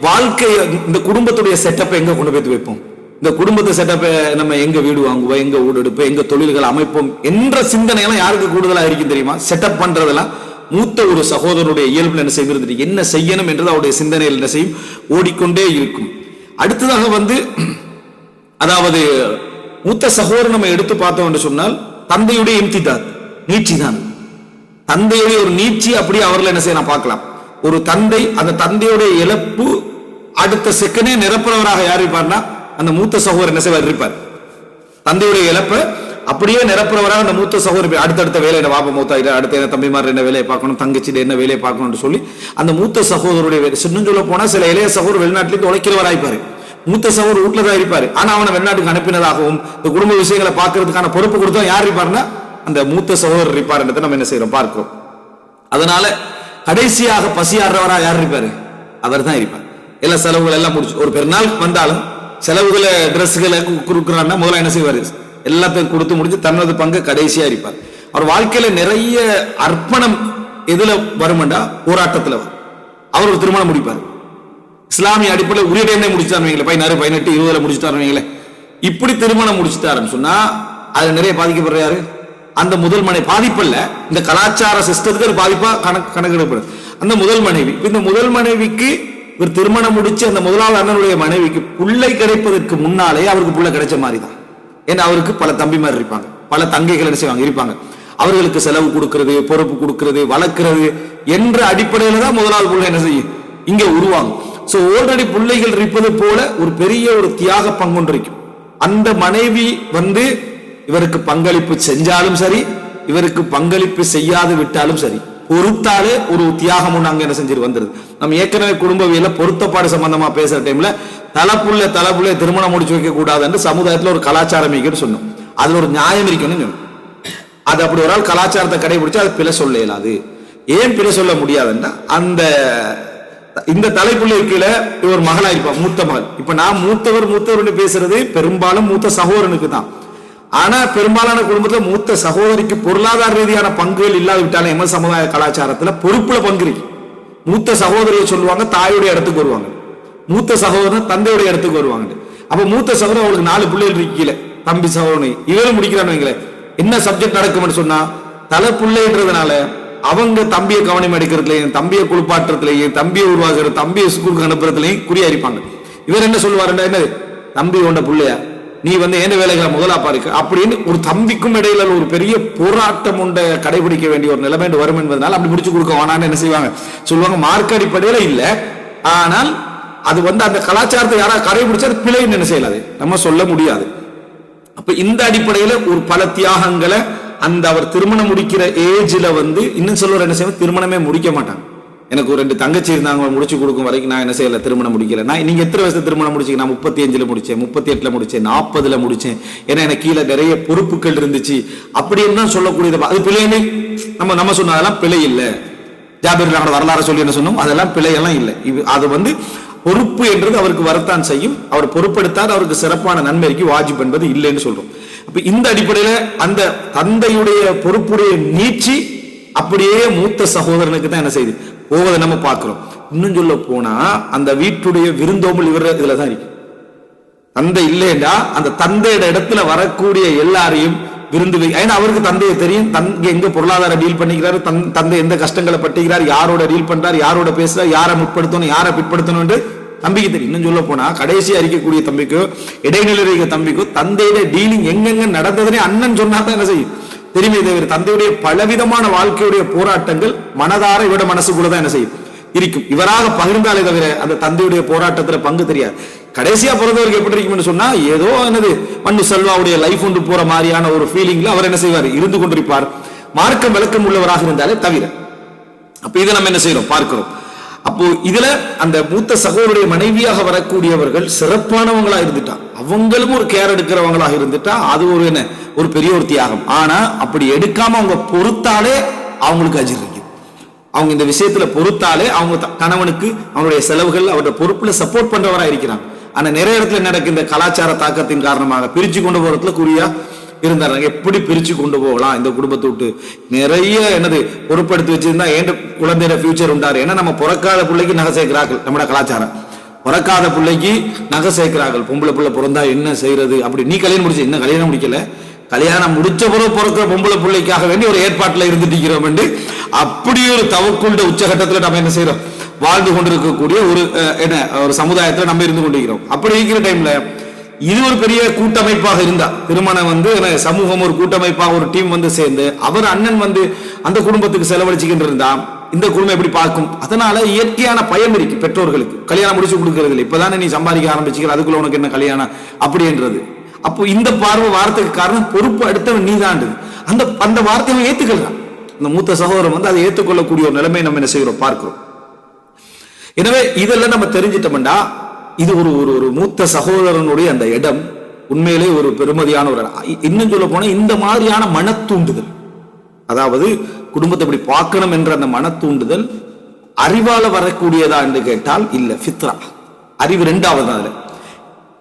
வாழ்க்கை, இந்த குடும்பத்துடைய செட்டப்பை எங்க கொண்டு போய் வைப்போம், இந்த குடும்பத்தை செட்டப்பை நம்ம எங்க வீடு வாங்குவோம், எங்க வீடு எடுப்போம், எங்க தொழில்கள் அமைப்போம் என்ற சிந்தனையெல்லாம் யாருக்கு கூடுதலா இருக்கும் தெரியுமா? செட்டப் பண்றதெல்லாம் மூத்த ஒரு சகோதரனுடைய இயல்புல என்ன செய்கிறது, என்ன செய்யணும் என்றது அவருடைய சிந்தனையில் என்ன செய்யும், ஓடிக்கொண்டே இருக்கும். அடுத்ததாக வந்து அதாவது மூத்த சகோதரன் நம்ம எடுத்து பார்த்தோம் என்று சொன்னால் தந்தையுடைய இம்திதாத், நீட்சி தான். தந்தையுடைய ஒரு நீட்சி அப்படி அவர்கள் என்ன செய்ய பார்க்கலாம். ஒரு தந்தை, அந்த தந்தையுடைய இழப்பு அடுத்த செகண்டே நிரப்புறவராக யார் இருப்பார்னா அந்த மூத்த சகோதரர் என்ன செய்வார் இருப்பார். தந்தையுடைய இழப்பை அப்படியே நிரப்புறவராக அந்த மூத்த சகோதரர் அடுத்தடுத்த வேலை, என்ன வாப்ப மூத்தா, அடுத்த என்ன தம்பிமார் என்ன வேலையை பார்க்கணும், தங்கச்சிட்டு என்ன வேலையை பார்க்கணும்னு சொல்லி அந்த மூத்த சகோதரருடைய வேலை. இன்னும் சொல்ல போனா சில இளைய சகோதரர் வெளிநாட்டிலிருந்து உழைக்கிறவராயிருப்பாரு, மூத்த சகோதரர் வீட்டுல தான் இருப்பாரு. ஆனா அவனை வெளிநாட்டுக்கு அனுப்பினதாகவும் இந்த குடும்ப விஷயங்களை பார்க்கறதுக்கான பொறுப்பு கொடுத்தா யார் இருப்பாருன்னா அந்த மூத்த சகோதரர் இருப்பார் என்றதை நம்ம என்ன செய்யறோம் பார்க்கிறோம். அதனால கடைசியாக பசியாடுறவரா யார் இருப்பாரு, அவர் தான் இருப்பார். எல்லா செலவுகள் எல்லாம் முடிச்சு, ஒரு பெருநாள் வந்தாலும் செலவுகளை டிரெஸ்களை கொடுக்குறான்னா முதல்ல என்ன செய்வாரு, எல்லாத்தையும் கொடுத்து முடிச்சு தன்னது பங்கு கடைசியா இருப்பார். அவர் வாழ்க்கையில நிறைய அர்ப்பணம் எதுல வருமெண்டா போராட்டத்துல வரும். அவர் ஒரு திருமணம் முடிப்பார், இஸ்லாமிய அடிப்படையில் உரிய டைம்ல முடிச்சுட்டாருவீங்களே, 16, 18, 20 முடிச்சுட்டாருவீங்களே, இப்படி திருமணம் முடிச்சுட்டாருன்னு சொன்னா அது நிறைய பாதிக்கப்படுற யாரு, அந்த முதல் மனைவி. பாதிப்பல்ல, இந்த கலாச்சார சிஸ்டத்துக்கு ஒரு பாதிப்பா கணக்கெடுப்படுது. அந்த முதல் மனைவி, இந்த முதல் மனைவிக்கு ஒரு திருமணம் முடிச்சு அந்த முதலாவது அண்ணனுடைய மனைவிக்கு பிள்ளை கிடைப்பதற்கு முன்னாலே அவருக்கு பிள்ளை கிடைச்ச மாதிரி தான். ஏன்னா அவருக்கு பல தம்பிமார் இருப்பாங்க, பல தங்கைகள் என்ன செய்வாங்க இருப்பாங்க. அவர்களுக்கு செலவு கொடுக்கிறது, பொறுப்பு கொடுக்கிறது, வளர்க்கிறது என்ற அடிப்படையில தான் முதலாவது பிள்ளை என்ன செய்யும் இங்க உருவாகும். சோ ஆல்ரெடி பிள்ளைகள் இருப்பது போல ஒரு பெரிய ஒரு தியாக பங்கு இருக்கும். அந்த மனைவி வந்து இவருக்கு பங்களிப்பு செஞ்சாலும் சரி, இவருக்கு பங்களிப்பு செய்யாது விட்டாலும் சரி, பொறுத்தாலே ஒரு தியாகம் ஒண்ணு அங்க என்ன செஞ்சிரு வந்துருது. நம்ம ஏற்கனவே குடும்பவியல பொருத்தப்பாடு சம்பந்தமா பேசுற டைம்ல தலைப்புள்ள திருமணம் முடிச்சு வைக்க கூடாதுன்னு சமுதாயத்துல ஒரு கலாச்சாரம் இருக்குன்னு சொன்னோம். அதுல ஒரு நியாயம் இருக்குன்னு சொன்னோம். அது அப்படி ஒரு ஆள் கலாச்சாரத்தை கடைபிடிச்சு அது பிழை சொல்ல இயலாது. ஏன் பிழை சொல்ல முடியாதுன்னா அந்த இந்த தலைப்புள்ள கீழ இவர் மகளா இருப்பா, மூத்த மகள். இப்ப நான் மூத்தவர் பேசுறது பெரும்பாலும் மூத்த சகோதரனுக்கு தான். ஆனா பெரும்பாலான குடும்பத்துல மூத்த சகோதரிக்கு பொருளாதார ரீதியான பங்குகள் இல்லாவிட்டாலும் எமது சமுதாய கலாச்சாரத்துல பொறுப்புல பங்கு இருக்கு. மூத்த சகோதரியை சொல்லுவாங்க தாயுடைய இடத்துக்கு வருவாங்க, மூத்த சகோதரன் தந்தையுடைய இடத்துக்கு வருவாங்க. அப்ப மூத்த சகோதரன் அவங்களுக்கு 4 பிள்ளைகள் இருக்கீல, தம்பி சகோதரனை இவரும் முடிக்கிறான்னு வைங்களேன், என்ன சப்ஜெக்ட் நடக்கும்னு சொன்னா தலை பிள்ளைன்றதுனால அவங்க தம்பியை கவனம் எடுக்கிறதுலையும் தம்பியை குளிப்பாட்டுறதுலையும் தம்பியை உருவாக்குறது தம்பியை ஸ்கூலுக்கு அனுப்புறதுலையும் குறியாயிருப்பாங்க. இவர் என்ன சொல்லுவாருன்னா, என்னது தம்பி உண்ட பிள்ளையா, நீ எந்த வேலைகளை முதலா பாருக்க அப்படின்னு ஒரு தம்பிக்கும் இடையில ஒரு பெரிய போராட்டம் உண்ட கடைபிடிக்க வேண்டிய ஒரு நிலைமை வரும் என்பதனால அப்படி முடிச்சு கொடுக்க வேணான்னு என்ன செய்வாங்க சொல்லுவாங்க. மார்க் அடிப்படையில இல்ல, ஆனால் அது அந்த கலாச்சாரத்தை யாரா கடைபிடிச்சா அது பிழைன்னு என்ன செய்யலாது நம்ம சொல்ல முடியாது. அப்ப இந்த அடிப்படையில ஒரு பல தியாகங்களை அவர் திருமணம் முடிக்கிற ஏஜ்ல இன்னும் சொல்லுவார் என்ன செய்வோம், திருமணமே முடிக்க மாட்டாங்க. எனக்கு ஒரு 2 தங்கச்சி இருந்தாங்க, முடிச்சு கொடுக்கும் வரைக்கும் நான் என்ன செய்யல, திருமணம் முடிக்கல. நீங்க எத்தனை வயசுல திருமணம் முடிச்சீங்க? நான் 35ல முடிச்சேன், 38ல முடிச்சேன், 40ல முடிச்சேன். ஏன்னா எனக்கு கீழே நிறைய பொறுப்புகள் இருந்துச்சு அப்படின்னு தான் சொல்லக்கூடியது. அது பிள்ளைன்னு நம்ம சொன்னதெல்லாம் பிழை இல்லை. ஜாபீர் வரலாறு சொல்லி என்ன சொன்னோம், அதெல்லாம் பிழையெல்லாம் இல்லை. அது பொறுப்பு என்றது அவருக்கு வரத்தான் செய்யும். அவர் பொறுப்பெடுத்தால் அவருக்கு சிறப்பான நன்மைக்கு வாஜிப் என்பது இல்லைன்னு சொல்றோம். அப்ப இந்த அடிப்படையில அந்த தந்தையுடைய பொறுப்புடைய நீட்சி அப்படியே மூத்த சகோதரனுக்கு தான் என்ன செய்யுது போவதை நம்ம பார்க்கிறோம். இன்னும் சொல்ல போனா அந்த வீட்டுடைய விருந்தோம்பல் இவர் இதுலதான் இருக்கு. தந்தை இல்லைண்டா அந்த தந்தையோட இடத்துல வரக்கூடிய எல்லாரையும் விருந்து, ஏன்னா அவருக்கு தந்தையை தெரியும், தந்தை எங்க பொருளாதார டீல் பண்ணிக்கிறாரு, தந்தை எந்த கஷ்டங்களை பட்டுகிறார், யாரோட டீல் பண்றாரு, யாரோட பேசுறாரு, யாரை முற்படுத்தணும் யாரை பிற்படுத்தணும் தம்பிக்கு தெரியும். இன்னும் சொல்ல போனா கடைசி அறிக்கக்கூடிய தம்பிக்கோ இடைநிலை இருக்க தம்பிக்கோ தந்தையோட டீலிங் எங்கெங்க நடந்ததுனே அண்ணன் சொன்னா தான் என்ன செய்யும் தெரியுமே தவிர தந்தையுடைய பலவிதமான வாழ்க்கையுடைய போராட்டங்கள் மனதார இவட மனசுக்குள்ளதான் என்ன செய்யும் இருக்கும். இவராக பகிர்ந்தாலே தவிர அந்த தந்தையுடைய போராட்டத்துல பங்கு தெரியாது. கடைசியா பிறந்தவருக்கு எப்படி இருக்கும்னு சொன்னா ஏதோ என்னது மண்ணு செல்வாவுடைய லைஃப் ஒன்று போற மாதிரியான ஒரு ஃபீலிங்ல அவர் என்ன செய்வார், இருந்து கொண்டிருப்பார். மார்க்கம் விளக்கம் உள்ளவராக இருந்தாலே தவிர. அப்ப இதை நம்ம என்ன செய்யறோம் பார்க்கிறோம். அப்போ இதுல அந்த மூத்த சகோதரருடைய மனைவியாக வரக்கூடியவர்கள் சிறப்பானவங்களா இருந்துட்டா, அவங்களும் ஒரு கேர் எடுக்கிறவங்களாக இருந்துட்டா அது ஒரு என்ன ஒரு பெரிய ஒரு தியாகம். ஆனா அப்படி எடுக்காம அவங்க பொறுத்தாலே அவங்களுக்கு அஜிர் இருக்கு. அவங்க இந்த விஷயத்துல பொறுத்தாலே அவங்க கணவனுக்கு அவனுடைய செலவுகள் அவருடைய பொறுப்புல சப்போர்ட் பண்றவரா இருக்கிறாங்க. ஆனா நிறைய இடத்துல நடக்க இந்த கலாச்சார தாக்கத்தின் காரணமாக பிரிச்சு கொண்டு போறதுல குறியா இருந்தாங்க. எப்படி பிரிச்சு கொண்டு போகலாம் இந்த குடும்பத்தை விட்டு, நிறைய என்னது பொறுப்படுத்தி வச்சிருந்தா ஏன் குழந்தையோட ஃபியூச்சர் உண்டாரு. ஏன்னா நம்ம பிறக்காத பிள்ளைக்கு நகை சேர்க்கிறார்கள், நம்மளோட கலாச்சாரம் பிறக்காத பிள்ளைக்கு நகை சேர்க்கிறார்கள். பொம்பளை பிள்ளை பிறந்தா என்ன செய்யறது, அப்படி நீ கல்யாணம் முடிச்சு இன்னும் கல்யாணம் முடிக்கல, கல்யாணம் முடிச்ச பிறகு பிறக்கிற பொம்பளை பிள்ளைக்காக வேண்டி ஒரு ஏற்பாட்டில் இருந்துட்டு என்று அப்படி ஒரு தவக்குள்ள உச்சகட்டத்தில் நம்ம என்ன செய்யறோம், வாழ்ந்து கொண்டிருக்கக்கூடிய ஒரு என்ன ஒரு சமுதாயத்தில் நம்ம இருந்து கொண்டிருக்கிறோம். அப்படி இருக்கிற டைம்ல இது ஒரு பெரிய கூட்டமைப்பாக இருந்தா, திருமணம் சமூகம் ஒரு கூட்டமைப்பாக ஒரு டீம் சேர்ந்து அவர் அண்ணன் அந்த குடும்பத்துக்கு செலவழிச்சுக்கிட்டு இருந்தா இந்த குடும்பம் எப்படி பார்க்கும். அதனால இயற்கையான பயம் இருக்கு பெற்றோர்களுக்கு, கல்யாணம் முடிச்சு கொடுக்கறது இல்லை, இப்பதானே நீ சம்பாதிக்க ஆரம்பிச்சுக்கிற, அதுக்குள்ள உனக்கு என்ன கல்யாணம் அப்படின்றது. அப்போ இந்த பார்வை வார்த்தைக்கு காரணம் பொறுப்பு அடுத்தவன் நீதான். அந்த வார்த்தையை ஏத்துக்கலாம். இந்த மூத்த சகோதரன் அதை ஏற்றுக்கொள்ளக்கூடிய ஒரு நிலைமை நம்ம என்ன செய்கிறோம் பார்க்கிறோம். எனவே இதெல்லாம் நம்ம தெரிஞ்சிட்டோம்டா இது ஒரு ஒரு மூத்த சகோதரனுடைய அந்த இடம் உண்மையிலே ஒரு பெருமதியான ஒரு இடம். இன்னும் சொல்ல போனா இந்த மாதிரியான மனத்தூண்டுதல், அதாவது குடும்பத்தை இப்படி பார்க்கணும் என்ற அந்த மனத்தூண்டுதல் அறிவால வரக்கூடியதா என்று கேட்டால் இல்ல, ஃபித்ரா அறிவு ரெண்டாவது. அதுல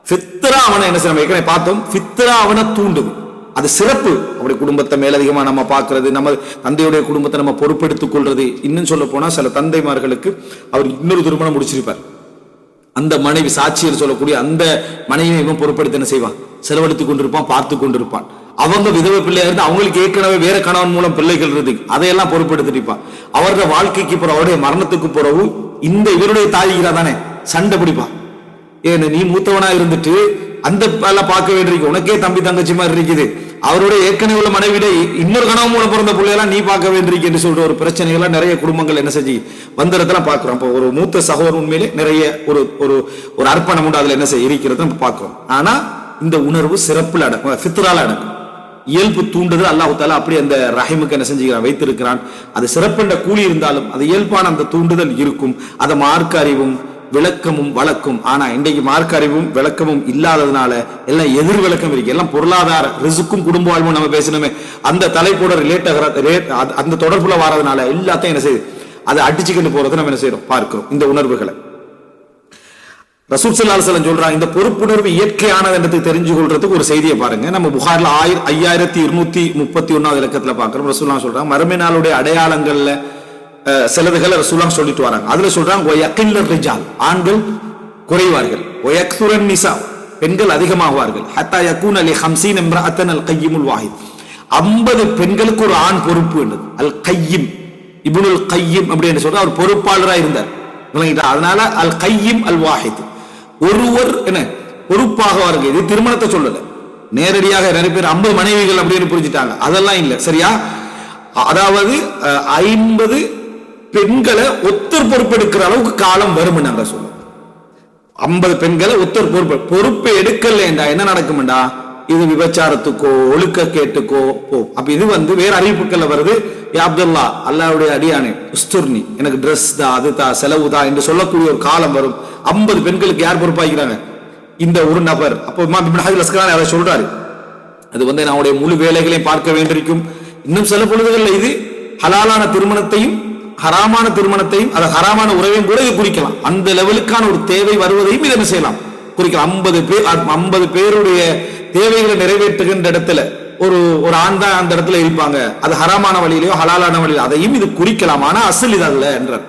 ஃபித்ரா அவனை என்ன செய்ய பார்த்தோம், ஃபித்ரா அவனை தூண்டுது, அது சிறப்பு. அவருடைய குடும்பத்தை மேலதிகமா நம்ம பார்க்கறது, நம்ம தந்தையுடைய குடும்பத்தை நம்ம பொறுப்பெடுத்துக் கொள்றது. இன்னும் சொல்ல போனா சில தந்தைமார்களுக்கு அவர் இன்னொரு திருமணம் முடிச்சிருப்பார், அந்த மனைவி சாட்சியர் சொல்லக்கூடிய அந்த மனைவியை இவன் பொறுப்படுத்த என்ன செய்வான், செலவழித்துக் கொண்டிருப்பான், பார்த்து கொண்டிருப்பான். அவங்க விதவை பிள்ளையா இருந்து அவங்களுக்கு ஏற்கனவே வேற கணவன் மூலம் பிள்ளைகள் இருக்கு, அதையெல்லாம் பொறுப்படுத்திருப்பான். அவருடைய வாழ்க்கைக்கு பிறகு அவருடைய மரணத்துக்கு பிறகு இந்த இவருடைய தாய்கிறா தானே சண்டை பிடிப்பான். ஏன்னு நீ மூத்தவனா இருந்துட்டு அந்த பார்க்க வேண்டியிருக்கு, உனக்கே தம்பி தங்கச்சி மாதிரி இருக்குது, அவருடைய ஏற்கனவே உள்ள மனைவிட இன்னொரு கனவு மூலம் பிறந்த பிள்ளையெல்லாம் நீ பார்க்க வேண்டியிருக்கு என்று சொல்ற ஒரு பிரச்சனைகள்லாம் நிறைய குடும்பங்கள் என்ன செஞ்சு வந்ததெல்லாம் பார்க்கிறோம். அப்போ ஒரு மூத்த சகோதரன் உண்மையிலே நிறைய ஒரு ஒரு அர்ப்பணம் உண்டு அதுல என்ன செய்ய இருக்கிறத நம்ம பார்க்கிறோம். ஆனா இந்த உணர்வு சிறப்புல அடக்கும், ஃபித்ரால அடக்கும், இயல்பு தூண்டுதல் அல்லாஹ் தஆலா அப்படி அந்த ரஹீமுக்கு என்ன செஞ்சுக்கிறான், வைத்திருக்கிறான். அது சிறப்புண்ட கூலி இருந்தாலும் அது இயல்பான அந்த தூண்டுதல் இருக்கும். அதை மார்க்க அறிவும் விளக்கமும் வழக்கும். ஆனா இன்றைக்கு மார்க்க அறிவும் விளக்கமும் இல்லாததுனால எல்லாம் எதிர் விளக்கம் இருக்கு, எல்லாம் பொருளாதார ரிசுக்கும் குடும்ப வாழ்வும் நம்ம பேசணுமே அந்த தலைப்போட ரிலேட் அந்த தொடர்புல வாரதுனால எல்லாத்தையும் என்ன செய்யுது, அதை அடிச்சுக்கிட்டு போறது நம்ம என்ன செய்யறோம் பார்க்கிறோம் இந்த உணர்வுகளை. ரசூல் ஸல்லல்லாஹு அலைஹி வஸல்லம் சொல்றாங்க, இந்த பொறுப்புணர்வு இயற்கையானது என்று தெரிஞ்சு கொள்றதுக்கு ஒரு செய்தியை பாருங்க. நம்ம புகார்ல 5231 இலக்கத்துல பாக்குறோம். ரசூலுல்லாஹ் சொல்றாங்க, மறுமை நாளுடைய அடையாளங்கள்ல சிலதுகளை ரசூலுல்லாஹ் சொல்லிட்டு வராங்க. அதுல சொல்றாங்க, வயக்கில்லர் ரிஜால், ஆண்கள் குறைவார்கள், வயக்சுரன் நிசா, பெண்கள் அதிகமாகுவார்கள், ஹத்தா யகூன லி 50 இம்ரஅத்தன் அல் கையிமுல் வாஹித், 50 பெண்களுக்கு ஒரு ஆண் பொறுப்பு என்றது. அல் கையிம், இப்னுல் கையிம் அப்படின்னு சொல்ற அவர் பொறுப்பாளராக இருந்தார். அதனால அல் கையிம் அல் வாஹித், ஒருவர் என்ன பொறுப்பாக வருது. இது திருமணத்தை சொல்லல, நேரடியாக நிறைய பேர் 50 மனைவிகள் அப்படின்னு புரிஞ்சுட்டாங்க, அதெல்லாம் இல்லை சரியா. அதாவது 50 பெண்களை ஒத்தர் பொறுப்பெடுக்கிற அளவுக்கு காலம் வரும் நாங்க சொல்லுவோம். 50 பெண்களை ஒத்தர் பொறுப்பு எடுக்கலண்டா என்ன நடக்கும்டா, இது விபச்சாரத்துக்கோ ஒழுக்க கேட்டுக்கோ போ. அப்ப இது வேற அறிவிப்புகள்ல வருது, யா அப்துல்லா அல்லாஹ்வுடைய அடியானே உஸ்துர்னி, எனக்கு ட்ரெஸ் தான் அது தான் செலவு தான் என்று சொல்லக்கூடிய ஒரு காலம் வரும். 50 பெண்களுக்கு யார் பொறுப்பாகிறாங்க, இந்த ஒரு நபர். அப்போ இமாம் இப்னு ஹஜர் அஸ்கலானி அதை சொல்றாரு, அது நம்முடைய முழு வேலைகளையும் பார்க்க வேண்டியிருக்கும். இன்னும் சில பொழுதுகள்ல இது ஹலாலான திருமணத்தையும் ஹராமான திருமணத்தையும், அது ஹராமான உறவையும் கூட இது குறிக்கலாம். அந்த லெவலுக்கான ஒரு தேவை வருவதையும் இது என்ன செய்யலாம், குறிக்கலாம். 50 பேருடைய தேவைகளை நிறைவேற்றுகின்ற இடத்துல ஒரு ஆண் தான் அந்த இடத்துல இருப்பாங்க, அது ஹராமான வழியிலையோ ஹலாலான வழியிலோ, அதையும் இது குறிக்கலாம். ஆனா அசல் இது அல்ல என்றார்.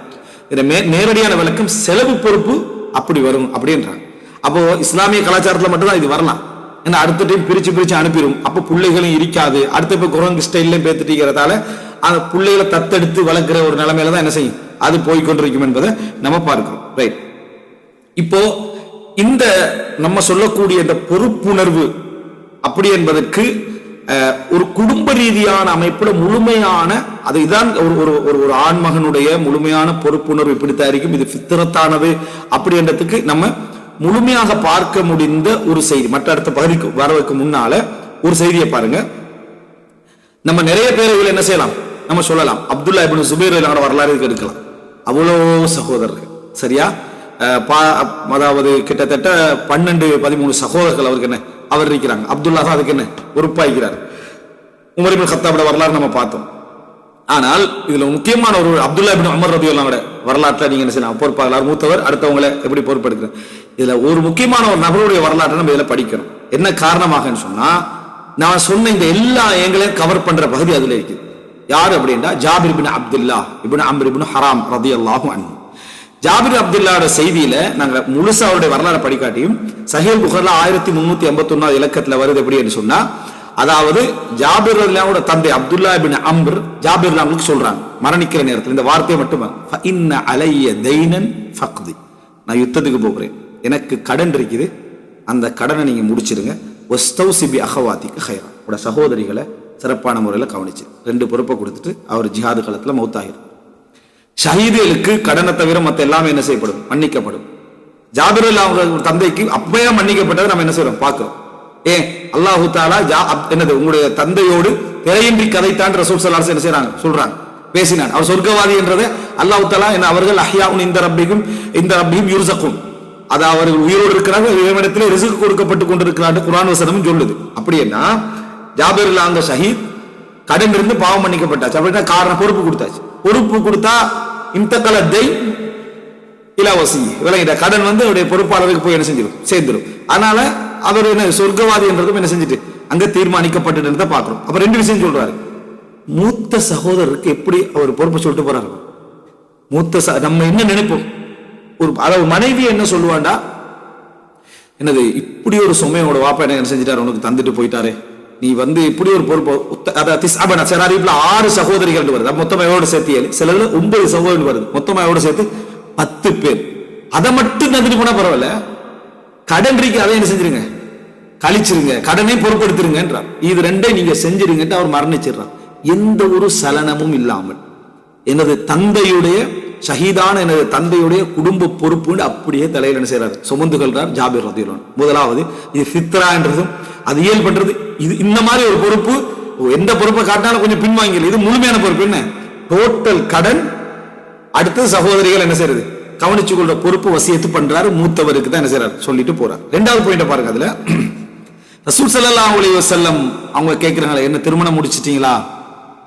நேரடியான விளக்கம் செலவு பொறுப்பு அப்படி வரும் அப்படின்றாங்க. அப்போ இஸ்லாமிய கலாச்சாரத்துல மட்டும்தான் இது வரலாம். ஏன்னா அடுத்த டைம் பிரிச்சு அனுப்பிடும். அப்போ பிள்ளைகளும் இருக்காது, அடுத்த இப்போ குரங்கு ஸ்டைல்லையும் பேத்துட்டீங்கிறதால அந்த பிள்ளைகளை தத்தெடுத்து வளர்க்கிற ஒரு நிலைமையில தான் என்ன செய்யும், அது போய்கொண்டிருக்கும் என்பதை நம்ம பார்க்கிறோம். ரைட். இப்போ இந்த நம்ம சொல்லக்கூடிய இந்த பொறுப்புணர்வு அப்படி என்பதற்கு ஒரு குடும்ப ரீதியான அமைப்புல முழுமையான அதுதான் ஒரு ஆண்மகனுடைய முழுமையான பொறுப்புணர்வு இப்படித்தான் இருக்கும். இது ஃபித்ரத்தானது அப்படி என்றதுக்கு நம்ம முழுமையாக பார்க்க முடிந்த ஒரு செய்தி. மற்ற அடுத்த பகுதிக்கு வரவுக்கு முன்னால ஒரு செய்தியை பாருங்க. நம்ம நிறைய பேர்கள் என்ன செய்யலாம், நம்ம சொல்லலாம், அப்துல்லா இப்னு சுபைர் வரலாறு எடுக்கலாம். அவ்வளோ சகோதரர்கள் சரியா, அதாவது கிட்டத்தட்ட 12-13 சகோதரர்கள் அவருக்கு என்ன அவர் இருக்கிறாங்க. அப்துல்லா தான் அதுக்கு என்ன பொறுப்பாகிறார். உமர் இப்னு கத்தாபோட வரலாறு நம்ம பார்த்தோம். ஆனால் இதுல முக்கியமான ஒரு அப்துல்லா இப்னு உமர் ரலியல்லாஹு வரலாற்றை நீங்க என்ன செய்யலாம், பொறுப்பாளர் மூத்தவர், அடுத்தவங்களை எப்படி பொறுப்பெடுக்கிற, இதுல ஒரு முக்கியமான ஒரு நபருடைய வரலாற்றை நம்ம இதுல படிக்கணும். என்ன காரணமாக சொன்னா, நான் சொன்ன இந்த எல்லா எங்களையும் கவர் பண்ற பகுதி அதுல இருக்குது. யாரு அப்படின்னா ஜாபிர் இப்னு அப்துல்லா இப்னு அம்ர் இப்னு ஹராம் ரலியல்லாஹு அன்ஹு. ஜாபிர் அப்துல்லாவோட செய்தியில நாங்க முழுசா அவருடைய வரலாறு படிக்காட்டியும் சஹீஹ் புகாரில 1381 இலக்கத்துல வருது. எப்படி என்று சொன்னா, அதாவது ஜாபிர் ரலியல்லாஹு தந்தை அப்துல்லா இப்னு அம்ர் ஜாபிர் ரலியல்லாஹு சொல்றாங்க மரணிக்கிற நேரத்தில் இந்த வார்த்தையை மட்டும், ஃபஇன்ன அலைய தைனன் ஃபக்தி, நான் யுத்தத்துக்கு போகிறேன், எனக்கு கடன் இருக்குது, அந்த கடனை நீங்க முடிச்சிருங்க. வஸ்தௌசி பி அஹவாதிக கைரா, உடைய சகோதரிகளை சிறப்பான முறையில் கவனிச்சு 2 பொறுப்பை கொடுத்துட்டு அவர் ஜிஹாது களத்துல மௌத்தாகிறார். ஷஹீதுகளுக்கு கடனை தவிர மற்ற எல்லாமே என்ன செய்யப்படும், மன்னிக்கப்படும். ஜாபிர் அவங்க தந்தைக்கு அப்பயே மன்னிக்கப்பட்டதை நம்ம என்ன செய்யறோம் பார்க்கிறோம். ஏன் அல்லாஹு தாலா என்னது உங்களுடைய தந்தையோடு திரையின்றி கதைத்தான் ரசூல் ஸல்லல்லாஹு அலைஹி வஸல்லம் என்ன சொல்றாங்க, பேசினான். அவர் சொர்க்கவாதி என்றதை அல்லாஹு தாலா என்ன அவர்கள் அஹ்யாஉன் இந்த ரப்பிஹிம் யுர்ஸகுன், அதாவது அவர்கள் உயிரோடு இருக்கிறாங்க, இறைவனிடத்தில் ரிஸ்க் கொடுக்கப்பட்டு கொண்டிருக்கிறார்கள் குர்ஆன் வசனமும் சொல்லுது. அப்படின்னா ஜாபிர் அந்த ஷஹீத் கடன் இருந்து பாவம் மன்னிக்கப்பட்டாச்சு அப்படின்னா காரணம் பொறுப்பு கொடுத்தாச்சு. பொறுப்பு கொடுத்தா இன்தகலத்தை இலவசி விளங்கிட்ட கடன் அவருடைய பொறுப்பாளருக்கு போய் என்ன செஞ்சிடும், சேர்ந்துடும். அதனால அவர் என்ன சொர்க்கவாதி என்றதும் என்ன செஞ்சுட்டு அங்க தீர்மானிக்கப்பட்டு பாக்குறோம். அப்ப 2 விஷயம் சொல்றாரு. மூத்த சகோதரருக்கு எப்படி அவர் பொறுப்பு சொல்லிட்டு போறாரு. நம்ம என்ன நினைப்போம், அதாவது மனைவி என்ன சொல்லுவாண்டா, என்னது இப்படி ஒரு சுமையோட வாப்பா என்ன செஞ்சிட்டாரு, உனக்கு தந்துட்டு போயிட்டாரு, நீ இப்படி ஒரு பொறுப்பு. 6 சகோதரிகள் வருது, மொத்தமா எவ்வளவு சேர்த்து 7, சில 9 சகோதரர்கள் வருது, மொத்தமா எவ்வளவு சேர்த்து 10 பேர். அதை மட்டும் தந்துட்டு போனா பரவாயில்ல, கடன் இருக்கு அதை என்ன செஞ்சிருங்க, கழிச்சிருங்க, கடனை பொறுப்படுத்திருங்க என்றார். இது 2 நீங்க செஞ்சிருங்க அவர் மரணிச்சிடுறார். எந்த ஒரு சலனமும் இல்லாமல் எனது தந்தையுடைய ஷஹீதான எனது தந்தையுடைய குடும்ப பொறுப்பு அப்படியே தலையில் என்ன செய்யறாரு, சுமந்து கொள்றார் ஜாபிர் ரலியல்லாஹு அன்ஹு. முதலாவது இது ஃபித்ரா என்றதும் அது இயல் பண்றது. இது இந்த மாதிரி ஒரு பொறுப்பு எந்த பொறுப்பை காட்டினாலும் கொஞ்சம் பின்வாங்கல, இது முழுமையான பொறுப்பு. என்ன டோட்டல் கடன், அடுத்து சகோதரிகள் என்ன செய்யறது கவனிச்சு கொள்ற பொறுப்பு வசியத்து பண்றாரு. மூத்தவருக்கு தான் என்ன செய்யறாரு சொல்லிட்டு போறாரு. 2வது பாயிண்ட பாருங்க. அதுல ரசூல் ஸல்லல்லாஹு அலைஹி வஸல்லம் அவங்க கேட்கிறாங்க, என்ன திருமணம் முடிச்சிட்டீங்களா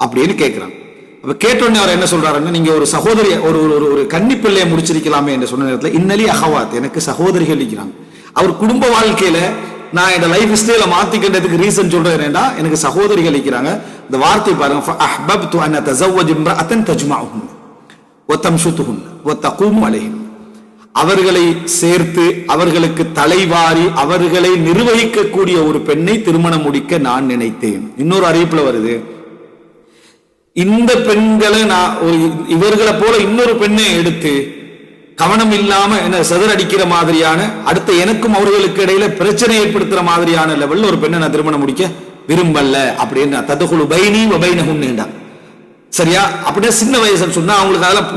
அப்படின்னு கேட்கிறாங்க. அப்ப கேட்டோடனே அவர் என்ன சொல்றாருன்னா, நீங்க ஒரு சகோதரி ஒரு ஒரு கன்னி பிள்ளையை முடிச்சிருக்கலாமே என்று சொன்ன நேரத்தில் இன்னலி அஹவாத், எனக்கு சகோதரிகள் இருக்கிறாங்க. அவர் குடும்ப வாழ்க்கையில நான் இந்த லைஃப் ஸ்டைல மாத்திக்கிட்டதுக்கு ரீசன் சொல்றேன் என்னன்னா, எனக்கு சகோதரிகள் இருக்கிறாங்க. இந்த வார்த்தை பாருங்க, ஃபஅஹ்பப்து அன் அத்தஸவ்வஜ இம்ரஅத்தன் தஜ்மஉஹுன் வ தம்ஷுதுஹுன் வ தகூமு அலைஹின், அவர்களை சேர்த்து அவர்களுக்கு தலைவாரி அவர்களை நிர்வகிக்கக்கூடிய ஒரு பெண்ணை திருமணம் முடிக்க நான் நினைத்தேன். இன்னொரு அறிவிப்புல வருது, இந்த பெண்களை நான் இவர்களை போல இன்னொரு பெண்ணை எடுத்து கவனம் இல்லாம என்ன செதறடிக்கிற மாதிரியான, அடுத்த எனக்கும் அவர்களுக்கு இடையில பிரச்சனை ஏற்படுத்துற மாதிரியான லெவல்ல ஒரு பெண்ணை நான் திருமணம் முடிக்க விரும்பல அப்படின்னு ததகுலு பைனி வ பைனஹுன்னா. சரியா? அப்படியே சின்ன வயசுன்னு சொன்னா அவங்களுக்கு அதெல்லாம்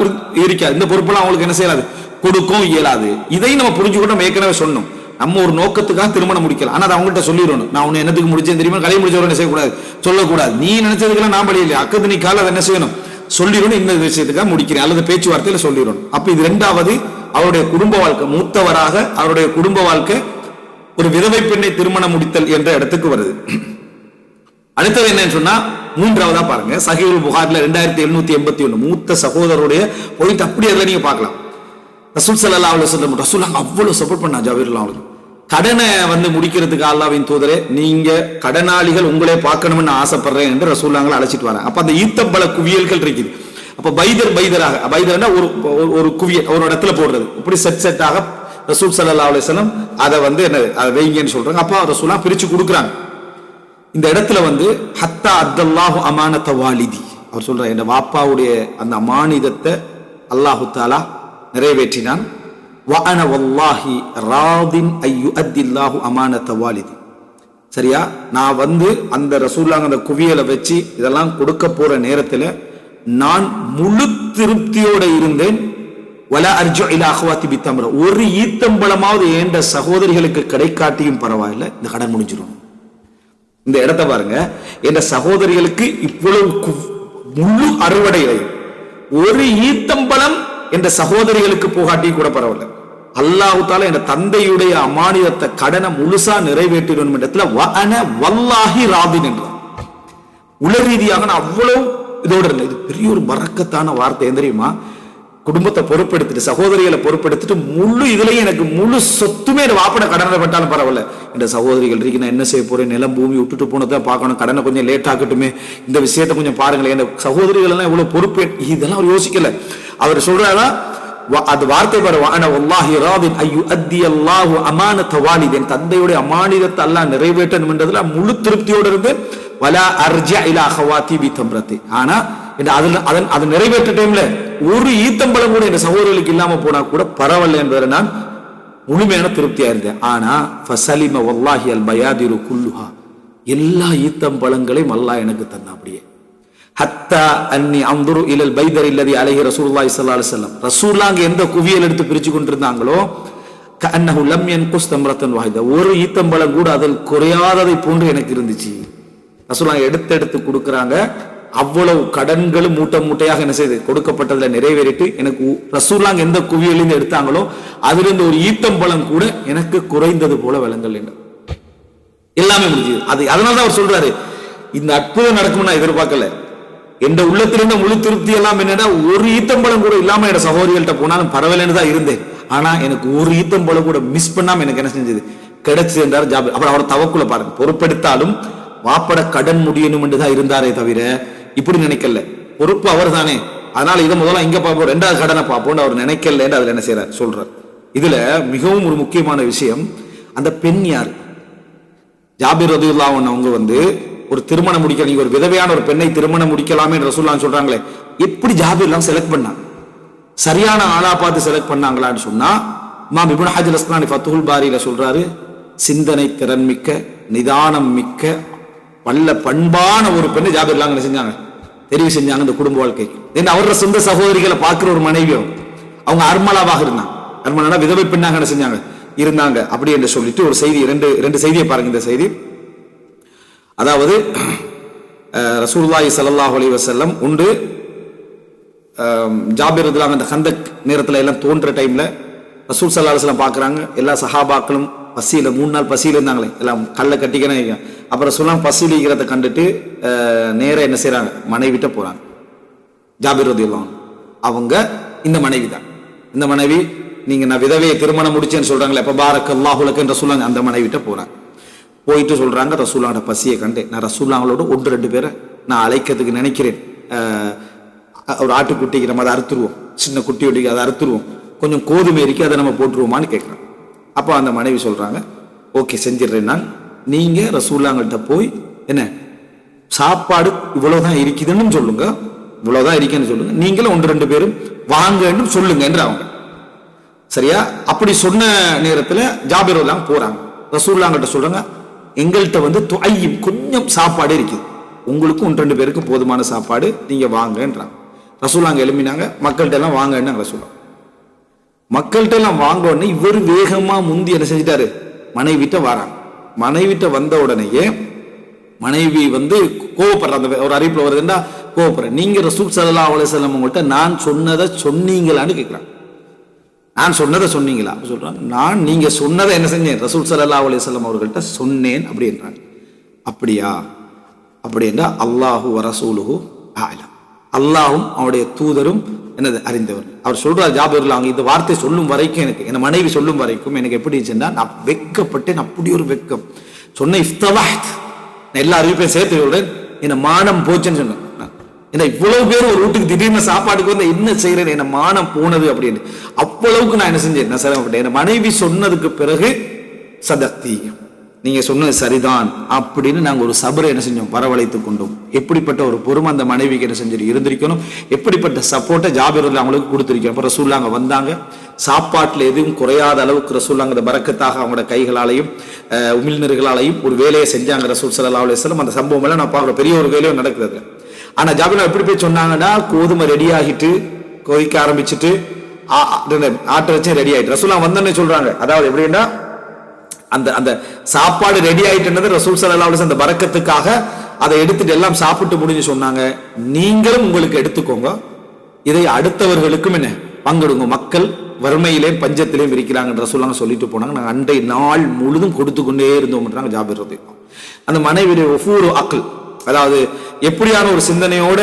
இருக்காது, இந்த பொறுப்பெல்லாம் அவங்களுக்கு என்ன செய்யலாது, கொடுக்கவும் இயலாது. இதையும் நம்ம புரிஞ்சுக்கிட்டு நம்ம ஏற்கனவே சொன்னோம், நம்ம ஒரு நோக்கத்துக்காக திருமணம் முடிக்கலாம். ஆனா அதை அவங்ககிட்ட சொல்லிடணும், நான் உன்னை என்னத்துக்கு முடிச்சேன் தெரியுமா, கலை முடிச்சவரை என்ன செய்யக்கூடாது, சொல்லக்கூடாது. நீ நினைச்சதுக்கெல்லாம் நான் பழியில்லை, அக்கது நீ கால அதை என்ன செய்யணும், சொல்லிடணும், இந்த விஷயத்துக்காக முடிக்கிறேன் அல்லது பேச்சுவார்த்தையில சொல்லிடணும். அப்ப இது இரண்டாவது, அவருடைய குடும்ப வாழ்க்கை, மூத்தவராக அவருடைய குடும்ப வாழ்க்கை ஒரு விதவை பெண்ணை திருமணம் முடித்தல் என்ற இடத்துக்கு வருது. அடுத்தது என்னன்னு சொன்னா, மூன்றாவதா பாருங்க, சஹீஹுல் புகாரில 2781 மூத்த சகோதரருடைய பாயிண்ட் அப்படி அதில் நீங்க பார்க்கலாம். ரசூல் ஸல்லல்லாஹு அலைஹி வஸல்லம் ரசூலுல்லாஹ் அவ்வளவு சப்போர்ட் பண்ணா ஜாபீர்லாம் அவருக்கு. கடனை முடிக்கிறதுக்கு அல்லாஹ்வின் தூதரே, நீங்க கடனாளிகள் உங்களே பார்க்கணும்னு ஆசைப்படுறேன் என்று ரசூலுல்லாஹ்களை அழைச்சிட்டு வராங்க. அப்ப அந்த ஈத்தம்பல குவியல்கள் இருக்குது. அப்ப பைதர்னா ஒரு குவியல் ஒரு இடத்துல போடுறது, இப்படி செட்டாக ரசூல் ஸல்லல்லாஹு அலைஹி வஸல்லம் அதை என்ன அதை வைங்கன்னு சொல்றாங்க. அப்ப ரசூலுல்லாஹ் பிரிச்சு கொடுக்குறாங்க. இந்த இடத்துல ஹத்தா அத்தல்லாஹு அமானத வாலிதி, அவர் சொல்ற என் வாப்பாவுடைய அந்த அமானிதத்தை அல்லாஹு தஆலா நிறைவேற்றினான். வஅன வல்லாஹி ராதின் அய்யுஅத்தில்லாஹு அமானத வாலிதி. சரியா? நான் அந்த ரசூலுல்லாஹ் அந்த குவியலை வச்சு இதெல்லாம் கொடுக்க போற நேரத்தில் நான் முழு திருப்தியோட இருந்தேன். வலா அர்ஜு இலா அஹ்வாதி பித்தம்ர, ஒரு ஈத்தம்பளமாவது ஏண்ட சகோதரிகளுக்கு கிடைக்காட்டியும் பரவாயில்லை, இந்த கடன் முடிஞ்சிடும். இந்த இடத்தை பாருங்க, என்ற சகோதரிகளுக்கு இவ்வளவு முழு அறுவடை, ஒரு ஈத்தம்பளம் என்ற சகோதரிகளுக்கு போகாட்டி கூட பரவாயில்ல, அல்லாஹ் தஆலா என்ற தந்தையுடைய அமானிதத்தை கடனை முழுசா நிறைவேற்றிடும் இடத்துல வஅன வல்லாஹி ராதின் என்றார். உல ரீதியாக நான் அவ்வளவு இதோட இருந்தேன். இது பெரிய ஒரு பரக்கத்தான வார்த்தை தெரியுமா? குடும்பத்தை பொறுப்பெடுத்துட்டு சகோதரிகளை பொறுப்பெடுத்துட்டு முழு இதுலயும் எனக்கு முழு சொத்துமே வாப்பட கடனை பட்டாலும் பரவாயில்ல, என்ற சகோதரிகள் இருக்கு, நான் என்ன செய்ய போறேன், நிலம் பூமி விட்டுட்டு போனதான் பார்க்கணும், கடனை கொஞ்சம் லேட் ஆகட்டுமே, இந்த விஷயத்த கொஞ்சம் பாருங்களேன், என் சகோதரிகள் எல்லாம் இவ்வளவு பொறுப்பு, இதெல்லாம் அவர் யோசிக்கல. அவர் சொல்றாரா அது வார்த்தை பாரு, வஅன வல்லாஹி ராதின் அய்யுஅத்தி அல்லாஹு அமானத வாலிதின், தந்தையுடைய அமானிதத்தை அல்லாஹ் நிறைவேற்றணும் என்றதுல முழு திருப்தியோடு இருந்து வலா அர்ஜா இலா அஹ்வாதி பிதம்ரதி. ஆனா அது நிறைவேற்ற டைம்ல ஒரு ஈத்தம்பளம் கூட என் சகோதரர்களுக்கு இல்லாம போனா கூட பரவாயில்ல என்பதை நான் முழுமையான திருப்தியா இருந்தேன். ஆனா ஃபஸலிம வல்லாஹி அல் பயாதிரு குல்லுஹா, எல்லா ஈத்தம்பளங்களையும் அல்லாஹ் எனக்கு தந்தான். அப்படியே ஹத்தா அன்னி அன்துரு இலல் பைதர் இல்லதி அலைஹி ரசூலுல்லாஹி ஸல்லல்லாஹு அலைஹி வஸல்லம், ரசூலுல்லாஹ் அங்க எந்த குவியல் எடுத்து பிரிச்சு கொண்டிருந்தாங்களோ கஅன்னஹு லம் யன்குஸ் தம்ரத்தன் வாஹிதா, ஒரு ஈத்தம்பளம் கூட அதில் குறையாததை போன்று எனக்கு இருந்துச்சு. ரசூலுல்லாஹ் எடுத்து கொடுக்குறாங்க. அவ்வளவு கடன்களும் மூட்டை மூட்டையாக என்ன செய்து கொடுக்கப்பட்டதுல நிறைவேறிட்டு எனக்கு ரசூலுல்லாஹ் எந்த குவியலிருந்து எடுத்தாங்களோ அதிலிருந்து ஒரு ஈத்தம்பளம் கூட எனக்கு குறைந்தது போல விளங்கல் என்று எல்லாமே முடிஞ்சது. அது அதனாலதான் அவர் சொல்றாரு, இந்த அற்புதம் நடக்கும் நான் எதிர்பார்க்கல, என் உள்ளத்திலிருந்த முழு திருப்தி எல்லாம் என்னன்னா ஒரு ஈத்தம்பளம் கூட இல்லாம என் சகோதரிகள்கிட்ட போனாலும் பரவாயில்லன்னு தான் இருந்தேன். ஆனா எனக்கு ஒரு ஈத்தம்பளம் கூட மிஸ் பண்ணாம எனக்கு என்ன செஞ்சது கிடைச்சது என்றார் ஜாபிர். அப்புறம் அவர் தவக்குல பாருங்க, பொறுப்பெடுத்தாலும் வாப்பட கடன் முடியணும் என்றுதான் இருந்தாரே தவிர இப்படி நினைக்கல, பொறுப்பு அவர் தானே, அதனால இதை முதல்ல இங்க பார்ப்போம், ரெண்டாவது கடனை பார்ப்போம் அவர் நினைக்கல. அதுல என்ன செய்யற சொல்றார். இதுல மிகவும் ஒரு முக்கியமான விஷயம், அந்த பெண் யார்? ஜாபிர் ரலியல்லாஹு அன்ஹு அவங்க ஒரு திருமணம் முடிக்க, நீங்க ஒரு விதவையான ஒரு பெண்ணை திருமணம் முடிக்கலாமே ரசூலுல்லாஹ் சொல்றாங்களே, எப்படி ஜாபிர்லாம் செலக்ட் பண்ணாங்க, சரியான ஆளா பார்த்து செலக்ட் பண்ணாங்களான்னு சொன்னா இமாம் இப்னு ஹஜர் அஸ்கலானி ஃபத்ஹுல் பாரியில சொல்றாரு, சிந்தனை திறன் மிக்க, நிதானம் மிக்க, பல்ல பண்பான ஒரு பெண்ணை ஜாபிர்லாம் என்ன செஞ்சாங்க, தெரிவு செஞ்சாங்க இந்த குடும்ப வாழ்க்கைக்கு. அவரோட சொந்த சகோதரிகளை பார்க்கிற ஒரு மனைவியும் அவங்க அர்மலாவாக இருந்தாங்க, அர்மலா விதவை பெண்ணாக என்ன செஞ்சாங்க இருந்தாங்க. அப்படி என்று சொல்லிட்டு ஒரு செய்தி, ரெண்டு செய்தியை பாருங்க. இந்த செய்தி அதாவது ரசூலுல்லாஹி ஸல்லல்லாஹு அலைஹி வஸல்லம் உண்டு ஜாபிர் ரலியல்லாஹு அந்த கந்தக் நேரத்தில் எல்லாம் தோன்ற டைம்ல ரசூல் ஸல்லல்லாஹு அலைஹி வஸல்லம் பார்க்குறாங்க. எல்லா சஹாபாக்களும் பசியில 3 நாள் பசியில இருந்தாங்களே, எல்லாம் கல்லை கட்டிக்கணும். அப்புறம் ரசூலுல்லாஹ் பசியிலிக்கிறத கண்டுட்டு நேர என்ன செய்யறாங்க, மனைவிட்ட போறாங்க. ஜாபிர் ரலியல்லாஹு அன்ஹு அவங்க இந்த மனைவி தான். இந்த மனைவி நீங்க நான் விதவையை திருமணம் முடிச்சேன்னு சொல்றாங்களே, அப்ப பாரக்கல்லாஹு லக் என்று சொல்லுவாங்க, அந்த மனைவிட்ட போறாங்க. போயிட்டு சொல்றாங்க, ரசூலுல்லாஹோட பசியை கண்டு நான் ரசூலுல்லாஹோட 1-2 பேரை நான் அழைக்கிறதுக்கு நினைக்கிறேன். ஒரு ஆட்டுக்குட்டிக்கு நம்ம அதை அறுத்துருவோம், சின்ன குட்டி ஒட்டிக்கு அதை அறுத்துருவோம், கொஞ்சம் கோதுமை இருக்கு அதை நம்ம போட்டுருவோமான்னு கேட்குறேன். அப்போ அந்த மனைவி சொல்றாங்க, ஓகே செஞ்சிடறேன் நான். நீங்க ரசூலுல்லாஹ்கிட்ட போய் என்ன சாப்பாடு இவ்வளவுதான் இருக்குதுன்னு சொல்லுங்க, இவ்வளவுதான் இருக்குன்னு சொல்லுங்க, நீங்களும் 1-2 பேரும் வாங்கன்னு சொல்லுங்க என்று அவங்க. சரியா? அப்படி சொன்ன நேரத்தில் ஜாபிர் ரலியல்லாஹு போறாங்க, ரசூலுல்லாஹ்கிட்ட சொல்றாங்க, எங்கள்கிட்ட வந்து துஐம் கொஞ்சம் சாப்பாடு இருக்குது, உங்களுக்கும் 1-2 பேருக்கு போதுமான சாப்பாடு, நீங்க வாங்கன்றாங்க. ரசூலுல்லாஹ் எழுப்பினாங்க, மக்கள்கிட்ட எல்லாம் வாங்கன்னு ரசூலுல்லாஹ். மக்கள்கிட்ட எல்லாம் வாங்கன்னு இவர் வேகமா முந்தி என்ன செஞ்சிட்டாரு, மனைவிட்ட வராங்க. மனைவிட்ட வந்த உடனேயே மனைவி வந்து கோவப்படுற, அந்த ஒரு அறிவிப்புல வருதுன்னா கோவப்படுற, நீங்க ரசூல் ஸல்லல்லாஹு அலைஹி வஸல்லம் உங்கள்கிட்ட நான் சொன்னதை சொன்னீங்களான்னு கேட்கிறாங்க. நான் சொன்னதை சொன்னீங்களா சொல்றாங்க. நான் நீங்க சொன்னதை என்ன செஞ்சேன், ரசூல் ஸல்லல்லாஹு அலைஹி வஸல்லம் அவர்கள்ட்ட சொன்னேன் அப்படின்றாங்க. அப்படியா? அப்படி என்றால் அல்லாஹு வ ரசூலுஹு அஅலம், அல்லாஹும் அவருடைய தூதரும் என்னது அறிந்தவர். அவர் சொல்றார் ஜாபிர் ரலியல்லாஹு இந்த வார்த்தை சொல்லும் வரைக்கும் எனக்கு, என் மனைவி சொல்லும் வரைக்கும் எனக்கு எப்படி இருந்துச்சுன்னா, நான் வெட்கப்பட்டேன், அப்படி ஒரு வெட்கம். சொன்ன இஃப்தவஹத், எல்லா அறிவிப்பையும் சேர்த்து சொல்றேன், என்ன மானம் போச்சுன்னு சொன்னேன். ஏன்னா இவ்வளவு பேர் ஒரு வீட்டுக்கு திடீர்னு சாப்பாடுக்கு வந்து என்ன செய்யறேன், என்ன மானம் போனது அப்படின்னு அவ்வளவுக்கு நான் என்ன செஞ்சேன், நான் சிரமப்பட்டேன். என் மனைவி சொன்னதுக்கு பிறகு சதக்தி, நீங்க சொன்னது சரிதான் அப்படின்னு நாங்க ஒரு சபரை என்ன செஞ்சோம், வரவழைத்துக் கொண்டோம். எப்படிப்பட்ட ஒரு பொறுமை அந்த மனைவிக்கு என்ன செஞ்சு இருந்திருக்கணும், எப்படிப்பட்ட சப்போர்ட்டை ஜாபிர் ரலியல்லாஹு அவங்களுக்கு கொடுத்திருக்கணும். அப்ப ரசூலுல்லாஹ் வந்தாங்க, சாப்பாட்டுல எதுவும் குறையாத அளவுக்கு ரசூலுல்லாஹ் அந்த பரக்கத்தாக அவங்களோட கைகளாலையும் உமிழ்நீர்களாலையும் ஒரு வேலையை செஞ்சாங்க ரசூல் ஸல்லல்லாஹு அலைஹி வஸல்லம். அந்த சம்பவம் எல்லாம் நான் பார்க்குற பெரிய ஒரு வேலையும் நடக்குது. ஆனா ஜாபிர் எப்படி போய் சொன்னாங்கன்னா, கோதுமை ரெடி ஆகிட்டு கொதிக்க ஆரம்பிச்சுட்டு ஆட்டை வச்சு ரெடி ஆயிட்டு ரசூலுல்லாஹ் வந்தோன்னு சொல்றாங்க. அதாவது எப்படின்னா, அந்த அந்த சாப்பாடு ரெடி ஆயிட்டுன்றது ரசூல் ஸல்லல்லாஹு அலைஹி வஸல்லம் அந்த பரக்கத்துக்காக அதை எடுத்துட்டு எல்லாம் சாப்பிட்டு முடிஞ்சு சொன்னாங்க, நீங்களும் உங்களுக்கு எடுத்துக்கோங்க, இதை அடுத்தவர்களுக்கும் என்ன பங்கிடுங்க, மக்கள் வறுமையிலே பஞ்சத்திலேயும் இருக்கிறாங்க ரசூலுல்லாஹ் சொல்லிட்டு போனாங்க. நாங்கள் அன்றைய நாள் முழுதும் கொடுத்து கொண்டே இருந்தோம்ன்றாங்க ஜாபிர் ரலியல்லாஹு. அந்த மனைவியுடைய ஒவ்வொரு அக்ல், அதாவது எப்படியான ஒரு சிந்தனையோட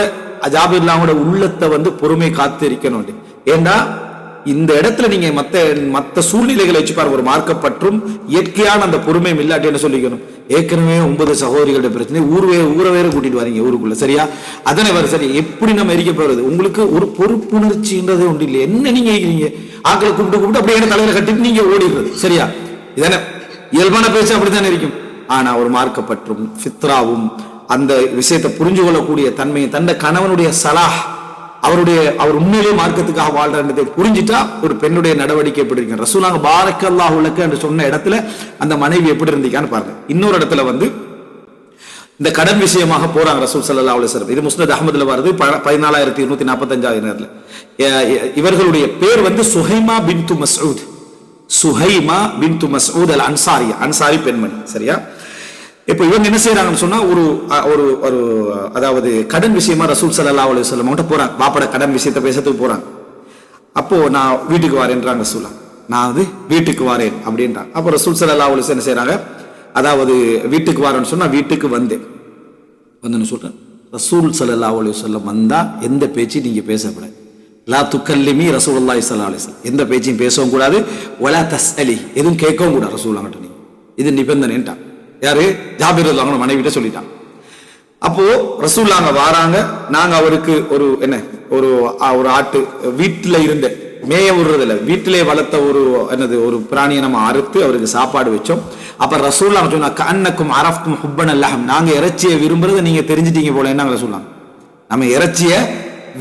ஜாபிர் ரலியல்லாஹுவோட உள்ளத்தை வந்து பொறுமை காத்து இருக்கணும். ஏண்டா இந்த இடத்துல நீங்க மத்த சூழ்நிலைகளை வச்சு பாருங்க, ஒரு மார்க்கப்பற்றும் இயற்கையான அந்த பொறுமையும் இல்லாட்டி என்ன சொல்லிக்கணும், ஏற்கனவே 9 சகோதரிகளுடைய பிரச்சனை, ஊரை வேற கூட்டிட்டு வரீங்க ஊருக்குள்ள, சரியா? அதனை வர சரி எப்படி நம்ம எரிக்க போறது, உங்களுக்கு ஒரு பொறுப்புணர்ச்சின்றதே ஒன்று இல்லை. என்ன நீங்க இருக்கிறீங்க, ஆக்களை கூப்பிட்டு அப்படியே தலையில கட்டிட்டு நீங்க ஓடிடுறது, சரியா? இதான இயல்பான பேச்சு, அப்படித்தானே இருக்கும். ஆனா ஒரு மார்க்கப்பற்றும் ஃபித்ராவும் அந்த விஷயத்தை புரிஞ்சு கொள்ளக்கூடிய தன்மையை, தன்னை கணவனுடைய சலாஹ், அவர் உண்மையிலே மார்க்கத்துக்காக வாழ்றதை புரிஞ்சுட்டா ஒரு பெண்ணுடைய நடவடிக்கை எப்படி இருக்கு. ரசூலுல்லாஹ் பாரக்கல்லாஹு லக் என்று சொன்ன இடத்துல அந்த மனைவி எப்படி இருந்திருக்கான்னு பாருங்க. இன்னொரு இடத்துல வந்து இந்த கடன் விஷயமாக போறாங்க ரசூல் ஸல்லல்லாஹு அலைஹி வஸல்லம். இது முஸ்னத் அஹ்மதுல வருது 14245 நேரத்துல. இவர்களுடைய பேர் வந்து சுஹைமா பின்து மஸ்ஊத், சுஹைமா பின்து மஸ்ஊத் அல் அன்சாரியா, அன்சாரி பெண்மணி, சரியா? இப்போ இவங்க என்ன செய்யறாங்கன்னு சொன்னா, ஒரு அதாவது கடன் விஷயமா ரசூல் ஸல்லல்லாஹு அலைஹி வஸல்லம் கிட்ட போறாங்க, பாப்பட கடன் விஷயத்தை பேசுறதுக்கு போறாங்க. அப்போ நான் வீட்டுக்கு வரேன்றாங்க ரசூலுல்லாஹ், நான் வந்து வீட்டுக்கு வரேன் அப்படின்றாங்க. அப்போ ரசூல் ஸல்லல்லாஹு அலைஹி வஸல்லம் என்ன செய்யறாங்க, அதாவது வீட்டுக்கு வரேன்னு சொன்னா வீட்டுக்கு வந்து சொல்றேன், ரசூல் ஸல்லல்லாஹு அலைஹி வஸல்லம் வந்தா எந்த பேச்சு நீங்க பேசக்கூடாது, லா துக்கல்லிமி ரசூலுல்லாஹி ஸல்லல்லாஹு அலைஹி வஸல்லம், எந்த பேச்சையும் பேசவும் கூடாது, வலா தஸ்அலி, எதுவும் கேட்கவும் கூடாது ரசூலுல்லாஹ் கிட்ட. நீங்க இது நிபந்தனைன்ட்டாங்க. யாரு? ஜாபிர் ரலியல்லாஹு அன்ஹு மனைவிட்ட சொல்லிட்டாங்க. அப்போ ரசூலுல்லாஹ் வாராங்க, நாங்க அவருக்கு ஒரு என்ன ஒரு ஆட்டு வீட்டுல இருந்த மேய விடுறதில்ல, வீட்டிலே வளர்த்த ஒரு பிராணியை நம்ம அறுத்து அவருக்கு சாப்பாடு வச்சோம். அப்ப ரசூலுல்லாஹ் சொன்னா, கஅன்னக்கும் அரஃப்தும் ஹுப்பன லஹம், நாங்க இறைச்சியை விரும்புறதை நீங்க தெரிஞ்சிட்டீங்க போல. என்ன ரசூலுல்லாஹ், நம்ம இறைச்சியை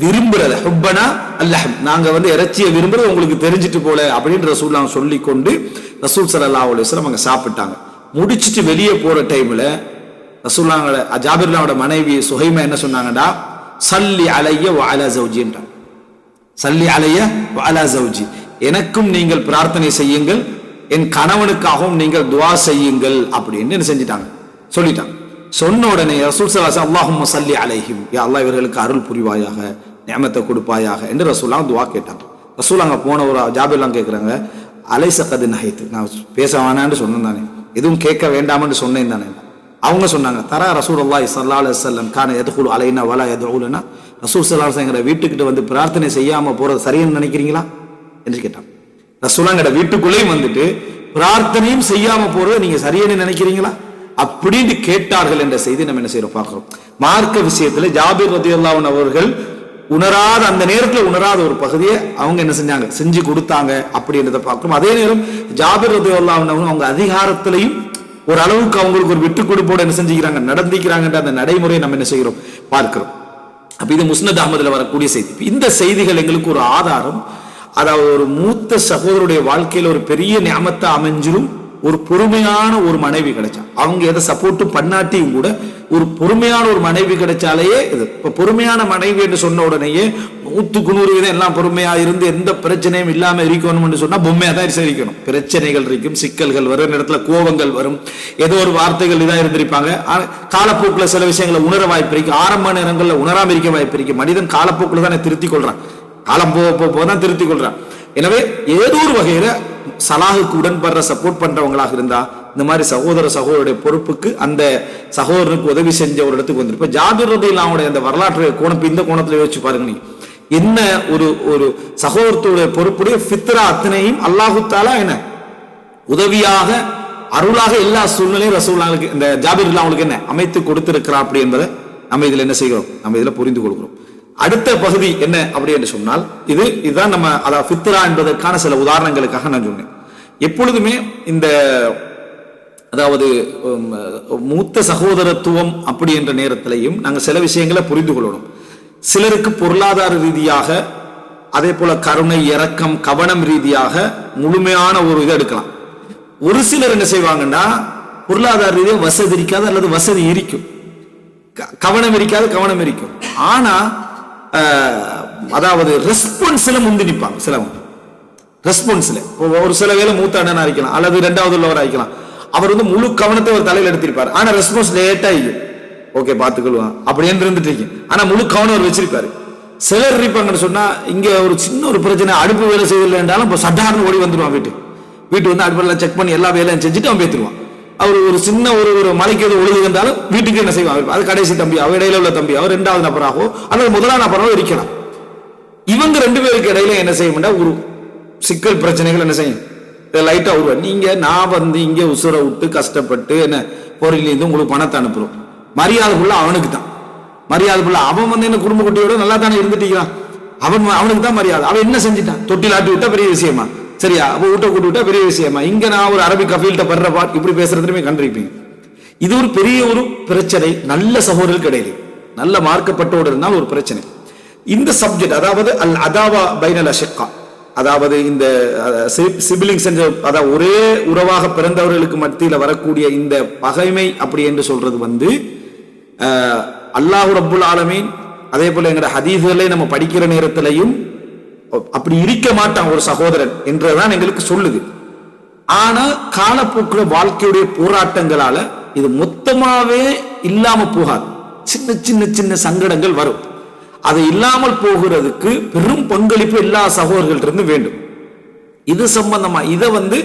விரும்புறத ஹுப்பனா அல்லஹம், நாங்க வந்து இறைச்சியை விரும்புறது உங்களுக்கு தெரிஞ்சிட்டு போல அப்படின்னு ரசூலுல்லாஹ் சொல்லி கொண்டு ரசூல் ஸல்லல்லாஹு அலைஹி வஸல்லம் அங்க சாப்பிட்டாங்க. முடிச்சுட்டு வெளியே போற டைம்ல ரசூலுல்லாஹ் ஜாபிர் ரலியல்லாஹு மனைவி சுஹைமா என்ன சொன்னாங்கடா, சல்லி அலைய வ அலா ஜௌஜின்றாங்க. சல்லி அலைய வ அலா ஜௌஜி, எனக்கும் நீங்கள் பிரார்த்தனை செய்யுங்கள், என் கணவனுக்காகவும் நீங்கள் துஆ செய்யுங்கள் அப்படின்னு என்ன செஞ்சிட்டாங்க, சொல்லிட்டாங்க. சொன்ன உடனே ரசூல் ஸல்லல்லாஹு அலைஹி வஸல்லம் அல்லாஹும்ம சல்லி அலைஹிம், யா அல்லாஹ் இவர்களுக்கு அருள் புரிவாயாக, நிஅமத்தை கொடுப்பாயாக என்று ரசூலுல்லாஹ் துஆ கேட்டாங்க. ரசூலுல்லாஹ் போன ஒரு ஜாபிர் ரலியல்லாஹு கேட்குறாங்க, அலைஸ கத் நஹைத், நான் பேச வேணான்னு சொன்னேன் தானே, எதுவும் கேட்க வேண்டாம்னு சொன்னேன் தானே, அவங்க சொன்னாங்க, தரா ரசூலுல்லாஹி ஸல்லல்லாஹு அலைஹி வஸல்லம் கான யதுகுலு அலைனா வலா யதுஉலனா, ரசூல் ஸல்லல்லாஹு அலைஹி வஸல்லம் வீட்டுக்கிட்ட வந்து பிரார்த்தனை செய்யாம போறது சரின்னு நினைக்கிறீங்களா என்று கேட்டாங்க. ரசூலுல்லாஹ் வீட்டுக்குள்ளேயும் வந்துட்டு பிரார்த்தனையும் செய்யாம போறது நீங்க சரின்னு நினைக்கிறீங்களா அப்படின்னு கேட்டார்கள் என்ற செய்தி நம்ம என்ன செய்யறோம் பார்க்கிறோம். மார்க்க விஷயத்துல ஜாபிர் ரலியல்லாஹு அன்ஹு அவர்கள் உணராத, அந்த நேரத்தில் உணராத ஒரு பகுதியை அவங்க என்ன செஞ்சாங்க, செஞ்சு கொடுத்தாங்க அப்படின்றத பார்க்கிறோம். அதே நேரம் ஜாபிர் ரலியல்லாஹு அன்ஹு அவங்க அதிகாரத்திலையும் ஒரு அளவுக்கு அவங்களுக்கு ஒரு விட்டு கொடுப்போடு என்ன செஞ்சுக்கிறாங்க, நடந்திக்கிறாங்கன்ற அந்த நடைமுறையை நம்ம என்ன செய்கிறோம் பார்க்கிறோம். அப்ப இது முஸ்னத் அஹ்மதுல வரக்கூடிய செய்தி. இந்த செய்திகள் எங்களுக்கு ஒரு ஆதாரம். அதாவது ஒரு மூத்த சகோதரருடைய வாழ்க்கையில ஒரு பெரிய நியமத்தை அமைஞ்சிரும் ஒரு பொறுமையான ஒரு மனைவி கிடைச்சா, அவங்க எதை சப்போர்ட்டும் பண்ணாட்டியும் கூட ஒரு பொறுமையான ஒரு மனைவி கிடைச்சாலேயே இது. இப்ப பொறுமையான மனைவி என்று சொன்ன உடனேயே 100% எல்லாம் பொறுமையா இருந்து எந்த பிரச்சனையும் இல்லாம இருக்கணும்னு சொன்னா பொம்மையா தான் இருக்கணும். பிரச்சனைகள் இருக்கும், சிக்கல்கள் வரும், இடத்துல கோபங்கள் வரும், ஏதோ ஒரு வார்த்தைகள் இதாக இருந்திருப்பாங்க. காலப்போக்குல சில விஷயங்களை உணர வாய்ப்பு இருக்கு, ஆரம்ப நேரங்கள்ல உணராம இருக்க வாய்ப்பு இருக்கு. மனிதன் காலப்போக்குல தான் திருத்திக் கொள்றான், காலம் போதான் திருத்திக் கொள்றான். எனவே ஏதோ ஒரு வகையில சலாஹுக்கு உடன்படுற சப்போர்ட் பண்றவங்களாக இருந்தா இந்த மாதிரி சகோதரருடைய பொறுப்புக்கு அந்த சகோதரனுக்கு உதவி செஞ்ச ஒரு இடத்துக்கு வந்து, இப்ப ஜாபிர் ரலியல்லாஹு அன்ஹு அந்த வரலாற்று கோணம் இந்த கோணத்துல யோசிச்சு பாருங்க. நீங்க என்ன ஒரு சகோதரத்துடைய பொறுப்புடைய ஃபித்ரா அத்தனையும் அல்லாஹு தஆலா என்ன உதவியாக அருளாக எல்லா சூழ்நிலையும் ரசூலுல்லாஹ்வுக்கு இந்த ஜாபிர் ரலியல்லாஹு அன்ஹுக்கு என்ன அமைத்து கொடுத்திருக்கிறார் அப்படி என்பதை நம்ம இதுல என்ன செய்கிறோம், நம்ம இதுல புரிந்து கொள்கிறோம். அடுத்த பகுதி என்ன அப்படி என்று சொன்னால், இதுதான் நம்ம அதாவது ஃபித்ரா என்பதற்கான சில உதாரணங்களுக்காக நான் சொன்னேன். எப்பொழுதுமே இந்த அதாவது மூத்த சகோதரத்துவம் அப்படி என்ற நேரத்திலையும் நாங்கள் சில விஷயங்களை புரிந்து கொள்ளணும். சிலருக்கு பொருளாதார ரீதியாக, அதே போல கருணை, இரக்கம், கவனம் ரீதியாக முழுமையான ஒரு இதை எடுக்கலாம். ஒரு சிலர் என்ன செய்வாங்கன்னா பொருளாதார ரீதியாக வசதி இருக்காது அல்லது வசதி இருக்கும், கவனம் இருக்காது, கவனம் இருக்கும். ஆனா அதாவது ரெஸ்பான்ஸ்ல முந்தி நிற்பாங்க. சிலவங்க ரெஸ்பான்ஸ்ல ஒரு சில வேலை மூத்த அண்ணனா இருக்கலாம் அல்லது இரண்டாவது உள்ளவராக இருக்கலாம், அவர் வந்து முழு கவனத்தை ஒரு தலையில் எடுத்திருப்பார். ஆனா ரெஸ்பான்ஸ் லேட்டா ஆகும், ஓகே பாத்துக்கொள்வான் அப்படின்னு இருந்துட்டு இருக்கு. ஆனா முழு கவனம் அவர் வச்சிருப்பாரு. சிலர் இருப்பாங்கன்னு சொன்னா இங்க ஒரு சின்ன ஒரு பிரச்சனை, அடுப்பு வேலை செய்யல என்றாலும் இப்போ சட்டார்னு ஓடி வந்துடுவான். வீட்டு வந்து அடுப்பெல்லாம் செக் பண்ணி எல்லா வேலையும் செஞ்சுட்டு அவன் பேத்துருவான். அவர் ஒரு சின்ன ஒரு மலைக்கு எது ஒழுகு இருந்தாலும் வீட்டுக்கு என்ன செய்வாங்க, அது கடைசி தம்பி, அவர் இடையில உள்ள தம்பி, அவர் இரண்டாவது நபராகவோ அல்லது முதலாம் நபராகவோ இருக்கலாம். இவங்க ரெண்டு பேருக்கு இடையில என்ன செய்ய ஒரு சிக்கல் பிரச்சனைகள் என்ன செய்யும் லைட்டா உருவா. நீங்க நான் வந்து இங்க உசுரை விட்டு கஷ்டப்பட்டு என்ன பொருளிலிருந்து உங்களுக்கு பணத்தை அனுப்புறோம், மரியாதை ஃபுல்லா அவனுக்கு தான் மரியாதை ஃபுல்லா. அவன் வந்து என்ன குடும்ப குட்டியோட நல்லா தானே இருந்துட்டீங்களா, அவனுக்கு தான் மரியாதை. அவன் என்ன செஞ்சுட்டான், தொட்டில் ஆட்டி விட்டா பெரிய விஷயமா, சரியா, அப்ப ஊட்ட கூட்டு விட்டா பெரிய விஷயமா. இங்க நான் ஒரு அரபிக் கஃபீல்ட்ட படுற பாட் இப்படி பேசுறதுமே கண்டிருப்பீங்க. இது ஒரு பெரிய ஒரு பிரச்சனை நல்ல சகோதரர்களுக்கு இடையில, நல்ல மார்க்கப்பட்டோடு இருந்தால் ஒரு பிரச்சனை. இந்த சப்ஜெக்ட் அதாவது அல் அதாவா பைனல் அஷிக்கா, அதாவது இந்த சிபிலிங்ஸ் என்ற அதாவது ஒரே உறவாக பிறந்தவர்களுக்கு மத்தியில் வரக்கூடிய இந்த பகைமை அப்படி என்று சொல்றது வந்து அல்லாஹ் ரப்புல் ஆலமீன் அதே போல எங்க ஹதீஸ்களை நம்ம படிக்கிற நேரத்திலையும் அப்படி இருக்க மாட்டான் ஒரு சகோதரன் என்றுதான் எங்களுக்கு சொல்லுது. ஆனா காலப்போக்குல வாழ்க்கையுடைய போராட்டங்களால இது மொத்தமாவே இல்லாம போகாது. சின்ன சின்ன சின்ன சங்கடங்கள் வரும். அது இல்லாமல் போகிறதுக்கு பெரும் பங்களிப்பு எல்லா சகோதரர்கள் இருந்து வேண்டும். இது சம்பந்தமா இதை வந்து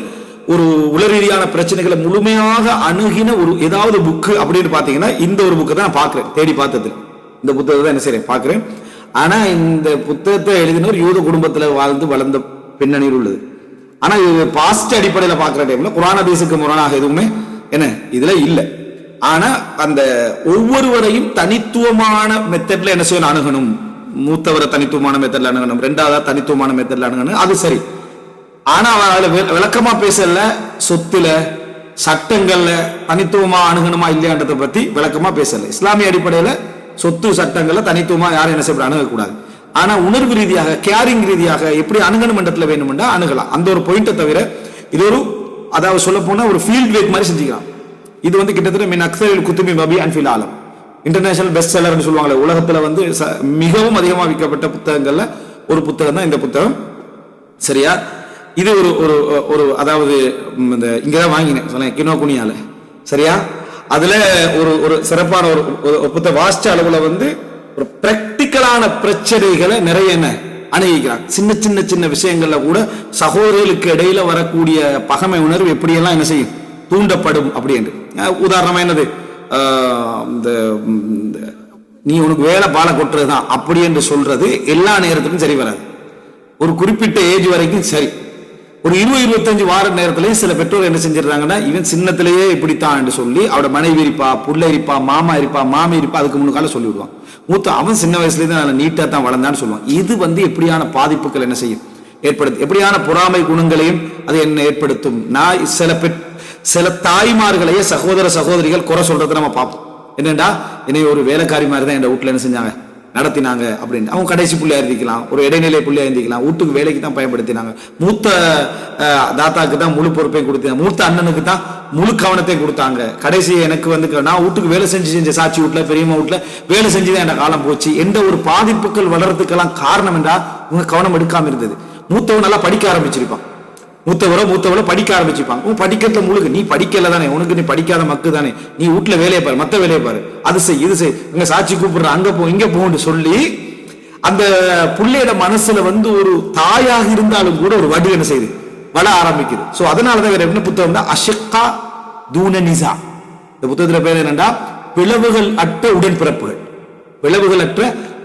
ஒரு உளரீதியான பிரச்சனைகளை முழுமையாக அணுகின ஒரு ஏதாவது புக்கு அப்படின்னு பாத்தீங்கன்னா இந்த ஒரு புக்கு தான் பாக்குறேன், தேடி பார்த்தது இந்த புத்தகத்தை தான் என்ன செய்றேன் பாக்குறேன். ஆனா இந்த புத்தகத்தை எழுதினவர் யூத குடும்பத்துல வாழ்ந்து வளர்ந்த பின்னணியில் உள்ளது. ஆனா இது பாஸ்ட் அடிப்படையில பாக்குற டைம்ல குர்ஆன் ஹதீஸுக்கு முரணாக எதுவுமே என்ன இதுல இல்ல. ஆனா அந்த ஒவ்வொருவரையும் தனித்துவமான மெத்தட்ல என்ன செய்யணும் அணுகணும். மூத்தவரை தனித்துவமான மெத்தட்ல அணுகணும், ரெண்டாவது தனித்துவமான மெத்தட்ல அணுகணும், அது சரி. ஆனா அவளை விளக்கமா பேசல, சொத்துல சட்டங்கள்ல தனித்துவமா அணுகணுமா இல்லையான்றதை பத்தி விளக்கமா பேசல. இஸ்லாமிய அடிப்படையில சொத்து சட்டங்கள்ல தனித்துவமா யாரும் என்ன செய்ய அணுகக்கூடாது. ஆனா உணர்வு ரீதியாக கேரிங் ரீதியாக எப்படி அணுகணும் மன்றத்துல வேணும்னா அணுகலாம். அந்த ஒரு பாயிண்ட்டை தவிர இது ஒரு அதாவது சொல்ல போனா ஒரு ஃபீல்ட் வேக் மாதிரி செஞ்சுக்கலாம். இது வந்து கிட்டத்தட்ட மின் அக்ஸரில் குத்துபி மபி அன் ஃபில் ஆலம் இன்டர்நேஷனல் பெஸ்ட் செல்லர்னு சொல்லுவாங்களே, உலகத்துல வந்து மிகவும் அதிகமாக விற்கப்பட்ட புத்தகங்கள்ல ஒரு புத்தகம் தான் இந்த புத்தகம், சரியா. இது ஒரு ஒரு அதாவது இந்த இங்கதான் வாங்கினேன் சொன்னேன் கினோகுனியால, சரியா. அதுல ஒரு சிறப்பான ஒரு புத்தக வாசிச்ச அளவுல வந்து ஒரு பிராக்டிக்கலான பிரச்சனைகளை நிறைய என்ன அணுகிக்கிறாங்க. சின்ன சின்ன சின்ன விஷயங்கள்ல கூட சகோதரர்களுக்கு இடையில வரக்கூடிய பகமை உணர்வு எப்படியெல்லாம் என்ன செய்யும் தூண்டப்படும் அப்படி என்று. உதாரணமா என்னது இந்த நீ உனக்கு வேலை பாலை கொட்டுறதுதான் அப்படி என்று சொல்றது எல்லா நேரத்துக்கும் சரி வராது. ஒரு குறிப்பிட்ட ஏஜ் வரைக்கும் சரி. ஒரு 20-25 வார நேரத்திலேயே சில பெற்றோர் என்ன செஞ்சிடறாங்கன்னா, இவன் சின்னத்திலேயே இப்படித்தான் என்று சொல்லி அவட மனைவி இருப்பா, புள்ள இருப்பா, மாமா இருப்பா, மாமி இருப்பா, அதுக்கு முன்னுக்கால சொல்லி விடுவான். மூத்த அவன் சின்ன வயசுலேயே தான் நீட்டா தான் வளர்ந்தான்னு சொல்லுவான். இது எப்படியான பாதிப்புகள் என்ன செய்யும் ஏற்படுத்தும், எப்படியான பொறாமை குணங்களையும் அது என்ன ஏற்படுத்தும். நான் சில தாய்மார்களையே சகோதர சகோதரிகள் குறை சொல்றதை நம்ம பார்ப்போம். என்னண்டா, என்னை ஒரு வேலைக்காரி மாதிரி தான் என் வீட்டுல என்ன செஞ்சாங்க, நடத்தினாங்க அப்படின்னு. அவங்க கடைசி புள்ளையா இருந்திக்கலாம், ஒரு இடைநிலை புள்ளையா இருந்திக்கலாம், வீட்டுக்கு வேலைக்கு தான் பயன்படுத்தினாங்க. மூத்த தாத்தாக்கு தான் முழு பொறுப்பையும் கொடுத்தாங்க, மூத்த அண்ணனுக்கு தான் முழு கவனத்தையும் கொடுத்தாங்க. கடைசி எனக்கு நான் வீட்டுக்கு வேலை செஞ்ச சாட்சி வீட்டுல பெரியம்மா வீட்டுல வேலை செஞ்சுதான் என் காலம் போச்சு. எந்த ஒரு பாதிப்புகள் வளர்றதுக்கெல்லாம் காரணம் என்றா உங்க கவனம் எடுக்காம இருந்தது. மூத்தவன் நல்லா படிக்க ஆரம்பிச்சிருப்பான், மூத்தவளோ படிக்க ஆரம்பிச்சுப்பாங்க. உன் படிக்கிறதுல முழுகு, நீ படிக்கல தானே, உனக்கு நீ படிக்காத மக்கு தானே, நீ வீட்டுல வேலையை பாரு, மத்த வேலையை பாரு, அது செய் இது செய், அங்க சாட்சி கூப்பிடுற, அங்க போ இங்க போன்னு சொல்லி அந்த புள்ளையோட மனசுல ஒரு தாயாக இருந்தாலும் கூட ஒரு வடு என்ன செய்யுது, வள ஆரம்பிக்குது. சோ அதனாலதான் வேற என்ன புத்தகம் தான் அஷக்கா தூன நிசா. இந்த புத்தகத்துல பேர் என்னன்னா பிளவுகள் அற்ற உடன்பிறப்புகள், பிளவுகள் அற்ற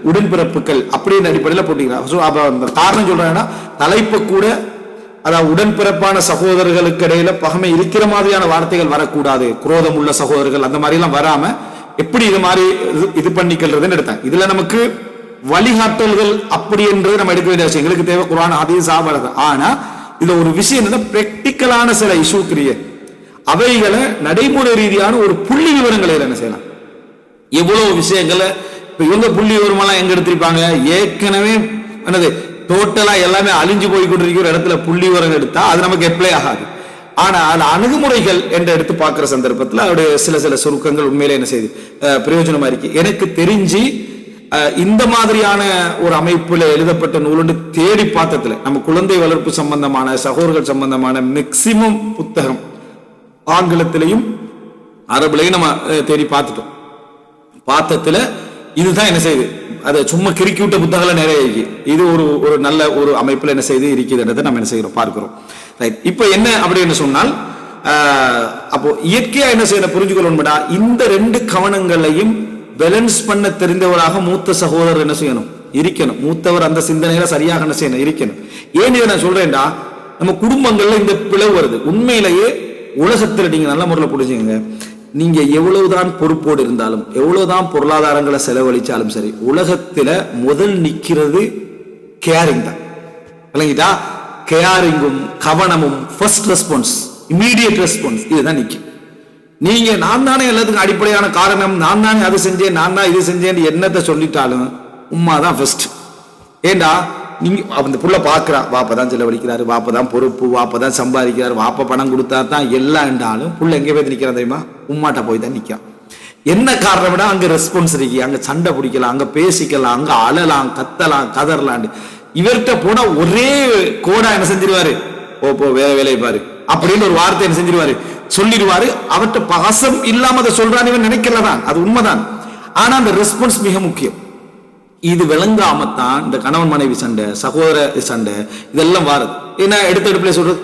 உடன்பிறப்புகள் அப்படின்னு அடிப்படையில் போட்டீங்கன்னா. காரணம் சொல்றேன்னா தலைப்பு கூட, அதாவது உடன்பிறப்பான சகோதரர்களுக்கு இடையில பகமை இருக்கிற மாதிரியான வார்த்தைகள் வரக்கூடாது, குரோதம் உள்ள சகோதரர்கள் அந்த மாதிரி எல்லாம் வராம எப்படி இது மாதிரி இது பண்ணிக்கிறதுன்னு எடுத்தாங்க. இதுல நமக்கு வழிகாட்டல்கள் அப்படி என்றது நம்ம எடுக்க வேண்டிய விஷயம், எங்களுக்கு தேவை குர்ஆன் ஹதீஸ் ஆவறது. ஆனா இதுல ஒரு விஷயம் என்ன, பிராக்டிக்கலான சில இஷ்யூ கிரியேட், அவைகளை நடைமுறை ரீதியான ஒரு புள்ளி விவரங்களை என்ன செய்யலாம். எவ்வளவு விஷயங்களை இப்ப இவங்க புள்ளி விவரமெல்லாம் எங்க எடுத்திருப்பாங்க, ஏற்கனவே என்னது டோட்டலா எல்லாமே அழிஞ்சு போய் கொண்டிருக்கிற இடத்துல புள்ளி விவரம் எடுத்தா அது நமக்கு அப்ளை ஆகாது. ஆனா அது அணுகுமுறைகள் என்று எடுத்து பார்க்கிற சந்தர்ப்பத்தில் அவருடைய சில சுருக்கங்கள் உண்மையிலே என்ன செய்யுது, பிரயோஜனமா இருக்கு. எனக்கு தெரிஞ்சு இந்த மாதிரியான ஒரு அமைப்புல எழுதப்பட்ட நூல் தேடி பார்த்ததுல நம்ம குழந்தை வளர்ப்பு சம்பந்தமான சகோதரர்கள் சம்பந்தமான மேக்சிமம் புத்தகம் ஆங்கிலத்திலையும் அரபுலையும் நம்ம தேடி பார்த்துட்டோம். பார்த்ததுல இதுதான் என்ன செய்யுது, அதை சும்மா கிறுக்கி விட்ட புத்தகங்கள் நிறைய இருக்கு. இது ஒரு நல்ல ஒரு அமைப்புல என்ன செய்து இருக்குதுன்றதை நம்ம என்ன செய்யறோம் பார்க்கிறோம். ரைட். இப்ப என்ன அப்படின்னு சொன்னால், அப்போ இயற்கையா என்ன செய்யணும் புரிஞ்சுக்கொள்ளணும்டா, இந்த ரெண்டு கவனங்களையும் பேலன்ஸ் பண்ண தெரிந்தவராக மூத்த சகோதரர் என்ன செய்யணும், இருக்கணும். மூத்தவர் அந்த சிந்தனையில சரியாக என்ன செய்யணும், இருக்கணும். ஏன் இதை நான் சொல்றேன்டா, நம்ம குடும்பங்கள்ல இந்த பிளவு வருது. உண்மையிலேயே உலகத்துல நீங்க நல்ல முறையில் புரிஞ்சுங்க, நீங்க எவ்வளவுதான் பொறுப்போடு இருந்தாலும் எவ்வளவுதான் பொருளாதாரங்களை செலவழிச்சாலும் சரி, உலகத்துல முதல் நிக்கிறது கேரிங் தான். விளங்கிட்டா, கேரிங்கும் கவனமும் ஃபர்ஸ்ட் ரெஸ்பான்ஸ், இமீடியட் ரெஸ்பான்ஸ், இதுதான் நிக்கும். நீங்க நான் தானே எல்லாத்துக்கும் அடிப்படையான காரணம், நான் தானே அது செஞ்சேன், நான் தான் இது செஞ்சேன் என்னத்தை சொல்லிட்டாலும் உம்மாதான் ஃபர்ஸ்ட். ஏண்டா, நீங்க அந்த புள்ள பாக்குறா, வாப்பதான் செலவழிக்கிறாரு, வாப்பதான் பொறுப்பு, வாப்பதான் சம்பாதிக்கிறாரு, வாப்ப பணம் கொடுத்தா தான் எல்லாம் என்றாலும் புள்ள எங்க போய் நிக்கிறான் தெரியுமா, உம்மாட்ட போய் தான் நிற்கான். என்ன காரணம்னா அங்க ரெஸ்பான்ஸ் இருக்கு, அங்க சண்டை பிடிக்கலாம், அங்க பேசிக்கலாம், அங்க அழலாம், கத்தலாம், கதறலாம். இவர்கிட்ட போனா ஒரே கோடா என்ன செஞ்சிருவாரு, போ வேலையை பாரு அப்படின்னு ஒரு வார்த்தை என்ன செஞ்சிருவாரு, சொல்லிடுவாரு. அவர்கிட்ட பாசம் இல்லாம அதை சொல்றான் இவன் நினைக்கலதான், அது உண்மைதான். ஆனா அந்த ரெஸ்பான்ஸ் மிக முக்கியம். இது விளங்காமத்தான் இந்த கணவன் மனைவி சண்டை, சகோதர சண்டை இதெல்லாம் வாருது. ஏன்னா எடுத்த சொல்றது,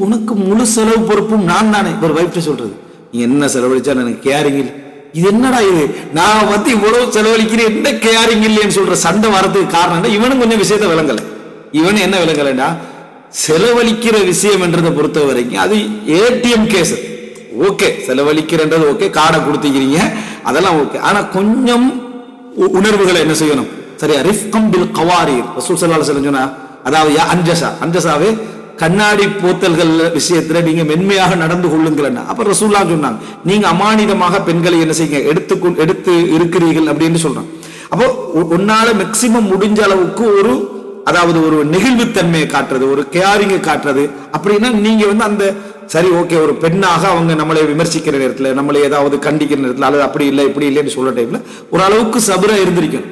உனக்கு முழு செலவு பொறுப்பும் நான் தானே. ஒரு வைஃப்ட சொல்றது, நீ என்ன செலவழிச்சா எனக்கு கேரிங் இல்லை. இது என்னடா இது, நான் இவ்வளவு செலவழிக்கிறேன், என்ன கேரிங் இல்லைன்னு சொல்ற சண்டை வரதுக்கு காரணம் இவனும் கொஞ்சம் விஷயத்த விளங்கல. இவனு என்ன விளங்கலடா, செலவழிக்கிற விஷயம் என்றதை பொறுத்த வரைக்கும் அது ஏடிஎம் கேஸ். ஓகே, செலவழிக்கிறன்றது ஓகே, கார்டை கொடுத்துக்கிறீங்க அதெல்லாம் ஓகே. ஆனா கொஞ்சம் உணர்வுகளை என்ன செய்யணும், சரியா, ரிஃப்கம் பில் கவாரீர் ரசூல் ஸல்லல்லாஹு அலைஹி வஸல்லம் சொன்னா, அதாவது அன்ஜஸாவே கண்ணாடி போத்தல்கள் விஷயத்துல நீங்க மென்மையாக நடந்து கொள்ளுங்கள். அப்ப ரசூலுல்லாஹ் சொன்னாங்க, நீங்க அமானிதமாக பெண்களை என்ன செய்யுங்க, எடுத்து இருக்கிறீர்கள் அப்படின்னு சொல்றாங்க. அப்போ உன்னால மேக்சிமம் முடிஞ்ச அளவுக்கு ஒரு நெகிழ்வுத்தன்மையை காட்டுறது, ஒரு கேரிங்கை காட்டுறது. அப்படின்னா நீங்க அந்த சரி ஓகே, ஒரு பெண்ணாக அவங்க நம்மளை விமர்சிக்கிற நேரத்தில், நம்மளை ஏதாவது கண்டிக்கிற நேரத்தில், அல்லது அப்படி இல்லை இப்படி இல்லைன்னு சொல்ற டைம்ல ஒரு அளவுக்கு சபரா இருந்திருக்கணும்.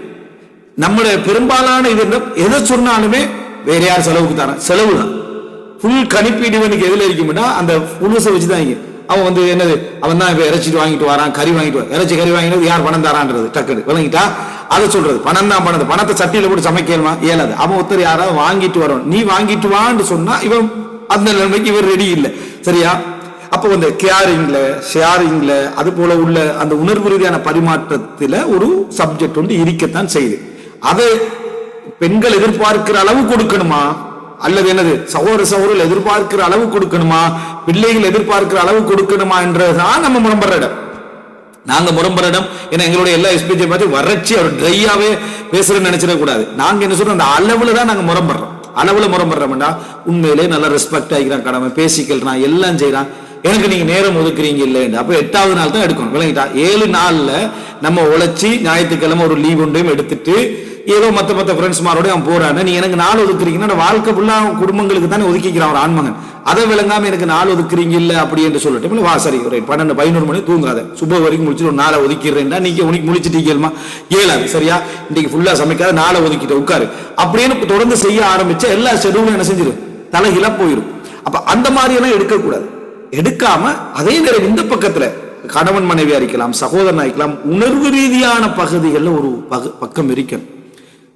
நம்மளை பெரும்பாலான இது எதை சொன்னாலுமே வேற யார் செலவுக்கு தானே, செலவு தான். ஃபுல் கணிப்பீடு இவனுக்கு எதுல இருக்கும்னா அந்த புதுசை வச்சுதான் இங்க அவன் என்னது, அவன் தான் இறைச்சி வாங்கிட்டு வரான், கறி வாங்கிட்டு வரான். இறைச்சி கறி வாங்கினது யார் பணம் தரான்றது டக்குனு விளங்கிட்டா, அதை சொல்றது பணம் தான் பணம், பணத்தை சட்டியில போட்டு சமைக்கலாமா இயலாது. அவன் ஒருத்தர் யாராவது வாங்கிட்டு வரும், நீ வாங்கிட்டு வான்னு சொன்னா இவன் அந்த நிலைமைக்கு இவர் ரெடி இல்லை, சரியா. அப்போ வந்து கேரிங்ல ஷேரிங்ல அது போல உள்ள அந்த உணர்வு ரீதியான பரிமாற்றத்துல ஒரு சப்ஜெக்ட் வந்து இருக்கத்தான் செய்யுது. அதை பெண்கள் எதிர்பார்க்கிற அளவு கொடுக்கணுமா, அல்லது என்னது சகோதரர்கள் எதிர்பார்க்கிற அளவு கொடுக்கணுமா, பிள்ளைகள் எதிர்பார்க்கிற அளவு கொடுக்கணுமா என்றதுதான் நம்ம முரம்புற இடம். நாங்க முரம்புற இடம். ஏன்னா எங்களுடைய எல்லா எஸ்பிஜை பார்த்து வறட்சி அவர் ட்ரையாவே பேசுறேன்னு நினைச்சிடக்கூடாது. நாங்க என்ன சொல்றோம், அந்த அளவுல தான் நாங்க முரம்புறோம். அளவுல முரம்புறோம்னா உண்மையிலே நல்லா ரெஸ்பெக்ட் ஆகிக்கிறான், கடமை பேசிக்கிறான், எல்லாம் செய்யறான். எனக்கு நீங்க நேரம் ஒதுக்குறீங்க இல்லைன்னு அப்ப 8வது நாள் தான் எடுக்கணும். விளங்கிட்டா? 7 நாள்ல நம்ம உழைச்சி ஞாயிற்றுக்கிழமை ஒரு லீவ் ஒன்றையும் எடுத்துட்டு ஏதோ மத்த ஃப்ரெண்ட்ஸ் மாரோட அவன் போறான்னு நீ எனக்கு நாள் ஒதுக்குறீங்கன்னா வாழ்க்கை ஃபுல்லா குடும்பங்களுக்கு தானே ஒதுக்கிக்கிறான் ஒரு ஆண்மகன். அதை விளங்காம எனக்கு நாள் ஒதுக்குறீங்க இல்ல அப்படி என்று சொல்லிட்டு வா சரி ஒரு 12-11 மணி தூங்காத, சுப வரைக்கும் முடிச்சுட்டு ஒரு நாளை ஒதுக்கிறேன்டா நீங்க உனக்கு முடிச்சுட்டீங்கம்மா ஏழாது சரியா, இன்னைக்கு ஃபுல்லா சமைக்காத நாளை ஒதுக்கிட்டு உட்காரு அப்படின்னு தொடர்ந்து செய்ய ஆரம்பிச்ச எல்லா ஷெட்யூலும் என்ன செஞ்சிடும், தலைகீழா போயிடும். அப்ப அந்த மாதிரி எல்லாம் எடுக்கக்கூடாது. எடுக்காம அதே நேரம் இந்த பக்கத்துல கணவன் மனைவியா இருக்கலாம், சகோதரனா இருக்கலாம், உணர்வு ரீதியான பகுதிகளில் ஒரு பக்கம் இருக்கணும்.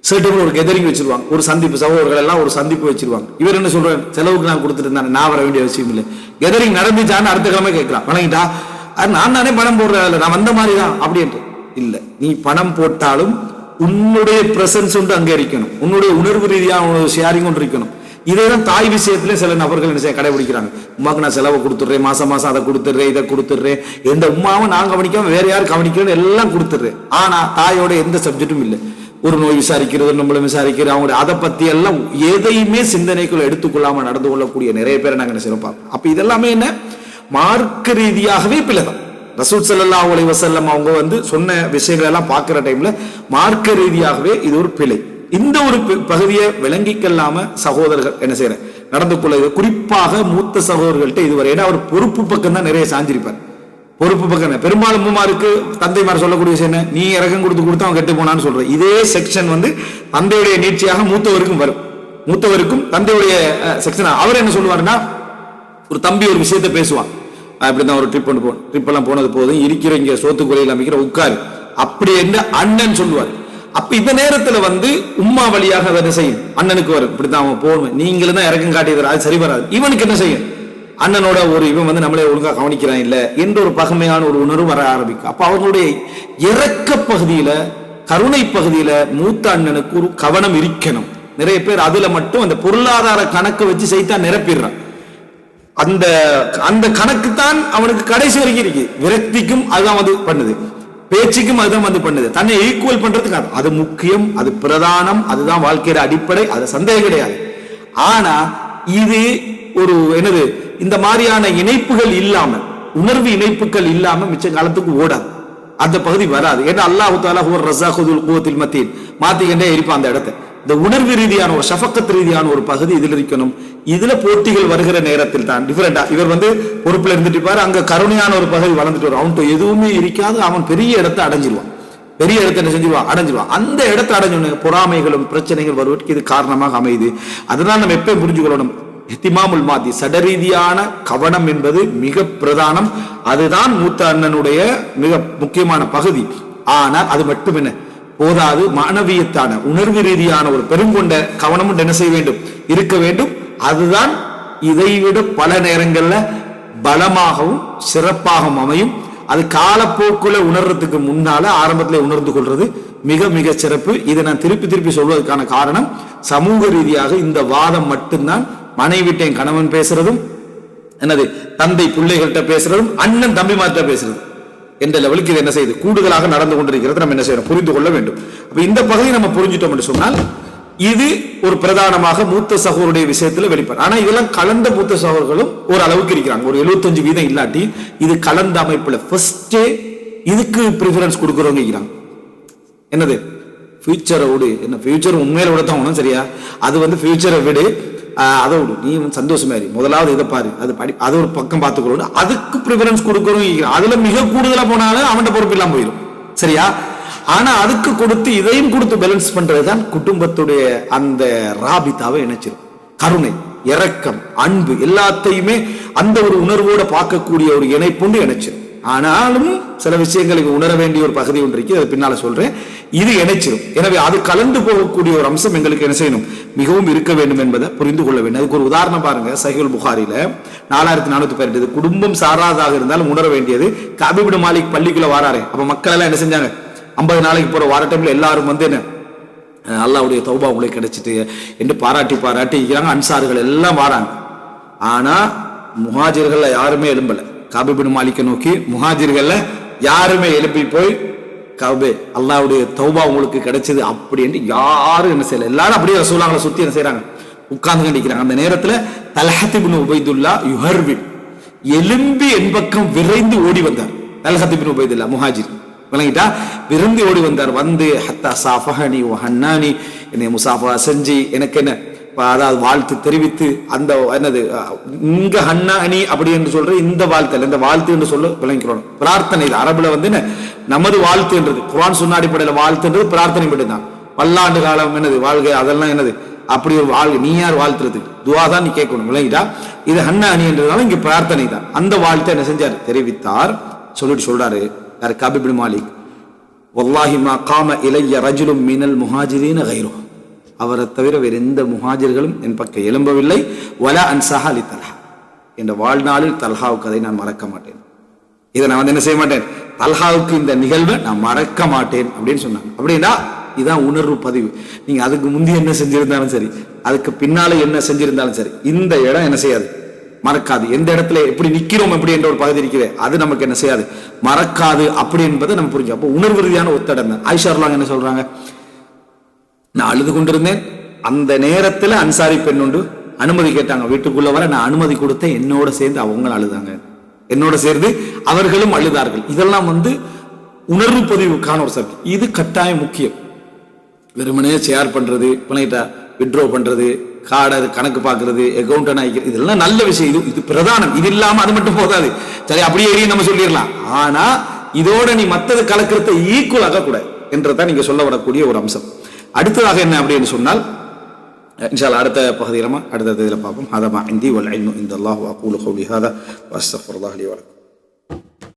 சர்டிபிள் ஒரு கெதரிங் வச்சிருவாங்க, ஒரு சந்திப்பு, சகோதரர்கள் எல்லாம் ஒரு சந்திப்பு வச்சிருவாங்க. இவர் என்ன சொல்றாரு, செலவுக்கு நான் கொடுத்துட்டு இருந்தானே, நான் வர வேண்டிய அவசியம் இல்லை. கெதரிங் நடந்துச்சான்னு அடுத்த கிழமை கேட்கலாம், வணங்கிட்டா நான் தானே பணம் போடுறேன், நான் வந்த மாதிரி தான் அப்படின்ட்டு இல்லை. நீ பணம் போட்டாலும் உன்னுடைய பிரசன்ஸ் ஒன்று அங்கே இருக்கணும், உன்னுடைய உணர்வு ரீதியான ஷேரிங் ஒன்று இருக்கணும். இதேதான் தாய் விஷயத்துல சில நபர்கள் என்ன செய்ய கடைபிடிக்கிறாங்க. உமாக்கு நான் செலவை கொடுத்துடுறேன், மாசம் அதை கொடுத்துடுறேன், இதை கொடுத்துடுறேன், எந்த உமாவும் நான் கவனிக்காம வேற யாரும் கவனிக்கிறேன் எல்லாம் கொடுத்துடுறேன். ஆனா தாயோட எந்த சப்ஜெக்டும் இல்லை. ஒரு நோய் விசாரிக்கிறது, நம்மள விசாரிக்கிறது, அவங்க அதை பத்தி எல்லாம் எதையுமே சிந்தனைக்குள்ள எடுத்துக்கொள்ளாம நடந்து கொள்ளக்கூடிய நிறைய பேரை நாங்க என்ன செய்யறோம். அப்ப இதெல்லாமே என்ன மார்க்க ரீதியாகவே பிள்ளைதான். ரசூல் ஸல்லல்லாஹு அலைஹி வஸல்லம் அவங்க வந்து சொன்ன விஷயங்கள் எல்லாம் பார்க்கிற டைம்ல மார்க்க ரீதியாகவே இது ஒரு பிழை. இந்த ஒரு பகுதியை விளங்கிக்கல்லாம சகோதரர்கள் என்ன செய்யற நடந்து கொள்ள, குறிப்பாக மூத்த சகோதரர்கள்ட்ட இதுவரை ஏன்னா அவர் பொறுப்பு பக்கம் தான் நிறைய சாஞ்சிருப்பார். பொறுப்பு பக்கம் பெரும்பாலும் அம்மாருக்கு தந்தைமார் சொல்லக்கூடிய விஷயம் என்ன, நீ இறக்கம் கொடுத்து அவன் கெட்டு போனான்னு சொல்ற. இதே செக்ஷன் வந்து தந்தையுடைய நீட்சியாக மூத்தவருக்கும் வரும். மூத்தவருக்கும் தந்தையுடைய செக்ஷன். அவர் என்ன சொல்லுவாருன்னா, ஒரு தம்பி ஒரு விஷயத்த பேசுவான், இப்படிதான் ஒரு ட்ரிப் எல்லாம் போனது போதும், இருக்கிற இங்க சோத்துக்குறையில் அமைக்கிற உட்காரு அப்படி என்று அண்ணன் சொல்லுவார். அப்ப இந்த நேரத்துல வந்து உம்மா வழியாக அதை செய்யும், அண்ணனுக்கு வரும், இப்படித்தான் அவன் போகணும், நீங்களும் தான் இறக்கம் காட்டியது, அது சரி வராது. இவனுக்கு என்ன செய்யும், அண்ணனோட ஒரு இவன் வந்து நம்மளே ஒழுங்கா கவனிக்கிறான் இல்ல என்ற ஒரு பகமையான ஒரு உணர்வு வர ஆரம்பிக்கும். அப்ப அவர்களுடைய இறக்க பகுதியில, கருணை பகுதியில மூத்த அண்ணனுக்கு ஒரு கவனம் இருக்கணும். நிறைய பேர் அதுல மட்டும் அந்த பொருளாதார கணக்கை வச்சு செய்தான் நிரப்பிடுறான். அந்த அந்த கணக்கு தான் அவனுக்கு கடைசி வரைக்கும் இருக்கு. விரக்திக்கும் அதுதான் வந்து பண்ணுது, பேச்சுக்கும் அதுதான் வந்து பண்ணுது, தன்னை ஈக்குவல் பண்றதுக்கு அது முக்கியம், அது பிரதானம், அதுதான் வாழ்க்கையோட அடிப்படை, அது சந்தேகம் கிடையாது. ஆனா இது ஒரு என்னது, இந்த மாதிரியான இணைப்புகள் இல்லாம, உணர்வு இணைப்புகள் இல்லாம மிச்ச காலத்துக்கு ஓடாது, அந்த பகுதி வராது. ஏன்னா அல்லாஹ் தஆலா ஹுவர் ரஸாகுல் குவத்தில் மத்தீன் மாத்திக்கிட்டே இருப்பான் அந்த இடத்தை. இந்த உணர்வு ரீதியான ஒரு ஷஃபக்கத் ரீதியான ஒரு பகுதி இதில் இருக்கணும். இதுல போட்டிகள் வருகிற நேரத்தில் தான் டிஃபரெண்டா இவர் வந்து பொறுப்புல இருந்துட்டு இருப்பாரு, அங்க கருணையான ஒரு பகுதி வளர்ந்துட்டு வரும். அவன்கிட்ட எதுவுமே இருக்காது, அவன் பெரிய இடத்தை அடைஞ்சிருவான், பெரிய இடத்தை என்ன செஞ்சிருவான், அடைஞ்சிருவான். அந்த இடத்தை அடைஞ்சு பொறாமைகளும் பிரச்சனைகள் வருவதற்கு இது காரணமாக அமையுது. அதனால நம்ம எப்பயும் புரிஞ்சுக்கொள்ளணும், இஹ்திமாமுல் மாதி சடரீதியான கவனம் என்பது மிக பிரதானம். அதுதான் மூத்த அண்ணனுடைய மிக முக்கியமான பகுதி. ஆனால் அது மட்டும் என்ன போதாது, மானவீயத்தான உணர்வு ரீதியான ஒரு பெருங்கொண்ட கவனமும் என்ன செய்ய வேண்டும், இருக்க வேண்டும். அதுதான் இதைவிட பல நேரங்கள்ல பலமாகவும் சிறப்பாகவும் அமையும். அது காலப்போக்குல உணர்றதுக்கு முன்னால ஆரம்பத்துல உணர்ந்து கொள்றது மிக மிக சிறப்பு. இதை நான் திருப்பி சொல்வதற்கான காரணம், சமூக ரீதியாக இந்த வாதம் மட்டும்தான். மனைவிட்டையும் கணவன் பேசுறதும் என்னது, தந்தை பிள்ளைகள்கிட்ட பேசுறதும், அண்ணன் தம்பிமார்கிட்ட பேசுறது என்ற லெவலுக்கு இது என்ன செய்யுது, கூடுதலாக நடந்து கொண்டிருக்கிறது. நம்ம என்ன செய்யணும், புரிந்து கொள்ள வேண்டும். அப்ப இந்த பகுதியை நம்ம புரிஞ்சிட்டோம் என்று சொன்னால் இது ஒரு பிரதானமாக மூத்த சகோதரருடைய விஷயத்துல வெளிப்பாடு. ஆனா இதெல்லாம் கலந்த மூத்த சகோதரர்களும் ஒரு அளவுக்கு இருக்கிறாங்க, ஒரு 75% இல்லாட்டி இது கலந்த அமைப்புல ஃபர்ஸ்ட் இதுக்கு ப்ரிஃபரன்ஸ் கொடுக்கறவங்க இருக்கிறாங்க. என்னது ஃபியூச்சரை விடு, என்ன ஃபியூச்சர் உண்மையில விட தான் சரியா, அது வந்து ஃபியூச்சரை விடு, அதை விடு, நீ சந்தோஷமா இரு, முதலாவது இதை பாரு, அது படி, அது ஒரு பக்கம் பார்த்துக்கணும், அதுக்கு ப்ரிஃபரன்ஸ் கொடுக்கறவங்க. அதுல மிக கூடுதலா போனாலும் அவன் பொறுப்பு இல்லாம போயிடும் சரியா. ஆனா அதுக்கு கொடுத்து இதையும் கொடுத்து பேலன்ஸ் பண்றதுதான் குடும்பத்துடைய அந்த ராபிதாவை இணைச்சிரும். கருணை, இரக்கம், அன்பு எல்லாத்தையுமே அந்த ஒரு உணர்வோட பார்க்கக்கூடிய ஒரு இணைப்புண்டு இணைச்சிரும். ஆனாலும் சில விஷயங்களுக்கு உணர வேண்டிய ஒரு பகுதி ஒன்று இருக்கு, அது பின்னால சொல்றேன். இது இணைச்சிடும். எனவே அது கலந்து போகக்கூடிய ஒரு அம்சம் எங்களுக்கு என்ன செய்யணும், மிகவும் இருக்க வேண்டும் என்பதை புரிந்து கொள்ள வேண்டும். அதுக்கு ஒரு உதாரணம் பாருங்க. சஹீஹுல் புகாரில 4418 குடும்பம் சாராதாக இருந்தாலும் உணர வேண்டியது. கஅப் இப்னு மாலிக் பள்ளிக்குள்ள வாராரு. அப்ப மக்கள் எல்லாம் என்ன செஞ்சாங்க, 50 நாளைக்கு போற வார டைம்ல எல்லாரும் வந்து என்ன, அல்லாஹ்வுடைய தௌபா உங்களுக்கு கிடைச்சிட்டு என்று பாராட்டி இருக்கிறாங்க. அன்சார்கள் எல்லாம் வாராங்க. ஆனா முஹாஜிர்கள்ல யாருமே எழும்பல. கஅப் இப்னு மாலிக்கை நோக்கி முஹாஜிர்கள்ல யாருமே எழுப்பி போய் கஅபே அல்லாஹ்வுடைய தௌபா உங்களுக்கு கிடைச்சது அப்படின்னு யாரும் என்ன செய்யல. எல்லாரும் அப்படியே ரசூலுல்லாஹ்வை சுத்தி என்ன செய்யறாங்க, உட்கார்ந்து கண்டிக்கிறாங்க. அந்த நேரத்துல தல்ஹத் இப்னு உபைதுல்லா யுஹர்வி எலும்பி என் பக்கம் விரைந்து ஓடி வந்தார். தல்ஹத் இப்னு உபைதுல்லா முஹாஜிர் விளங்கிட்டா, விரும்பி ஓடி வந்தார். வந்து ஹத்தா சாஃபஹனி வ ஹன்னானி, என்னை முசாஃபா செஞ்சு எனக்கு என்ன அதாவது வாழ்த்து தெரிவித்து, அந்த என்னது இங்க ஹன்னானி அப்படி என்று சொல்ற இந்த வாழ்த்து, இந்த வாழ்த்து என்று சொல்ல விளங்கிக்கிறோம். பிரார்த்தனை இது அரபுல வந்து என்ன நமது வாழ்த்து என்றது, குர்ஆன் சுன்னா அடிப்படையில் வாழ்த்துன்றது பிரார்த்தனை மட்டும்தான். பல்லாண்டு காலம் என்னது வாழ்க, அதெல்லாம் என்னது அப்படி ஒரு வாழ்க, நீ யார் வாழ்த்துறதுக்கு, துவா தான் நீ கேட்கணும். விளங்கிட்டா, இது ஹன்னானி என்றதால இங்க பிரார்த்தனை தான். அந்த வாழ்த்தை என்ன செஞ்சார், தெரிவித்தார். சொல்லிட்டு சொல்றாரு யார், கஅப் இப்னு மாலிக், வல்லாஹி மா காம இலைய ரஜுலும் மினல் முஹாஜிரீன கைருஹு, அவரை தவிர வேறு எந்த முஹாஜிர்களும் என் பக்கம் எழும்பவில்லை. வலா அன்ஸஹா லி தல்ஹா, என்ற வாழ்நாளில் தல்ஹாவுக்கு அதை நான் மறக்க மாட்டேன். இதை நான் வந்து என்ன செய்ய மாட்டேன், தல்ஹாவுக்கு இந்த நிகழ்வை நான் மறக்க மாட்டேன் அப்படின்னு சொன்னாங்க. அப்படின்னா இதுதான் உணர்வு பதிவு. நீங்க அதுக்கு முந்தி என்ன செஞ்சிருந்தாலும் சரி, அதுக்கு பின்னால என்ன செஞ்சிருந்தாலும் சரி, இந்த இடம் என்ன செய்யாது, மறக்காது. எந்த இடத்துல எப்படி நிக்கிறோம் எப்படி என்ற ஒரு பகுதி இருக்குது, அது நமக்கு என்ன செய்யாது, மறக்காது. அப்படி என்பதை நம்ம புரிஞ்சோம். அப்போ உணர்வு ரீதியான ஒத்தடம் தான். ஆயிஷா ரலியல்லாஹு என்ன சொல்றாங்க, நான் அழுது கொண்டிருந்தேன். அந்த நேரத்தில் அன்சாரி பெண் உண்டு அனுமதி கேட்டாங்க, வீட்டுக்குள்ள வர நான் அனுமதி கொடுத்தேன். என்னோட சேர்ந்து அவங்களும் அழுதாங்க, என்னோட சேர்ந்து அவர்களும் அழுதார்கள். இதெல்லாம் வந்து உணர்வு பதிவுக்கான ஒரு சக்தி. இது கட்டாயம் முக்கியம். வெறுமனே ஷேர் பண்றது, பண்ணிட்டா விட்ரோ பண்றது, கார்டை கணக்கு பார்க்கறது, அக்கௌண்ட் ஆகிக்கிறது, இதெல்லாம் நல்ல விஷயம். இது பிரதானம். இது இல்லாம அது மட்டும் போதாது. சரி அப்படியே நம்ம சொல்லிடலாம். ஆனா இதோட நீ மத்தது கலக்கிறத ஈக்குவல் ஆகக்கூடாது என்றதான் நீங்க சொல்ல வரக்கூடிய ஒரு அம்சம். அடுத்ததாக என்ன அப்படின்னு சொன்னால், இன்ஷா அல்லாஹ் அடுத்த பகுதியில அடுத்த இதில் பார்ப்போம். ஹதா மா இந்தி வல் இல்மு இன்தல்லாஹ் வ அகூலு கௌலி ஹாதா வ அஸ்தக்ஃபிருல்லாஹ் லி வ லக்கும்.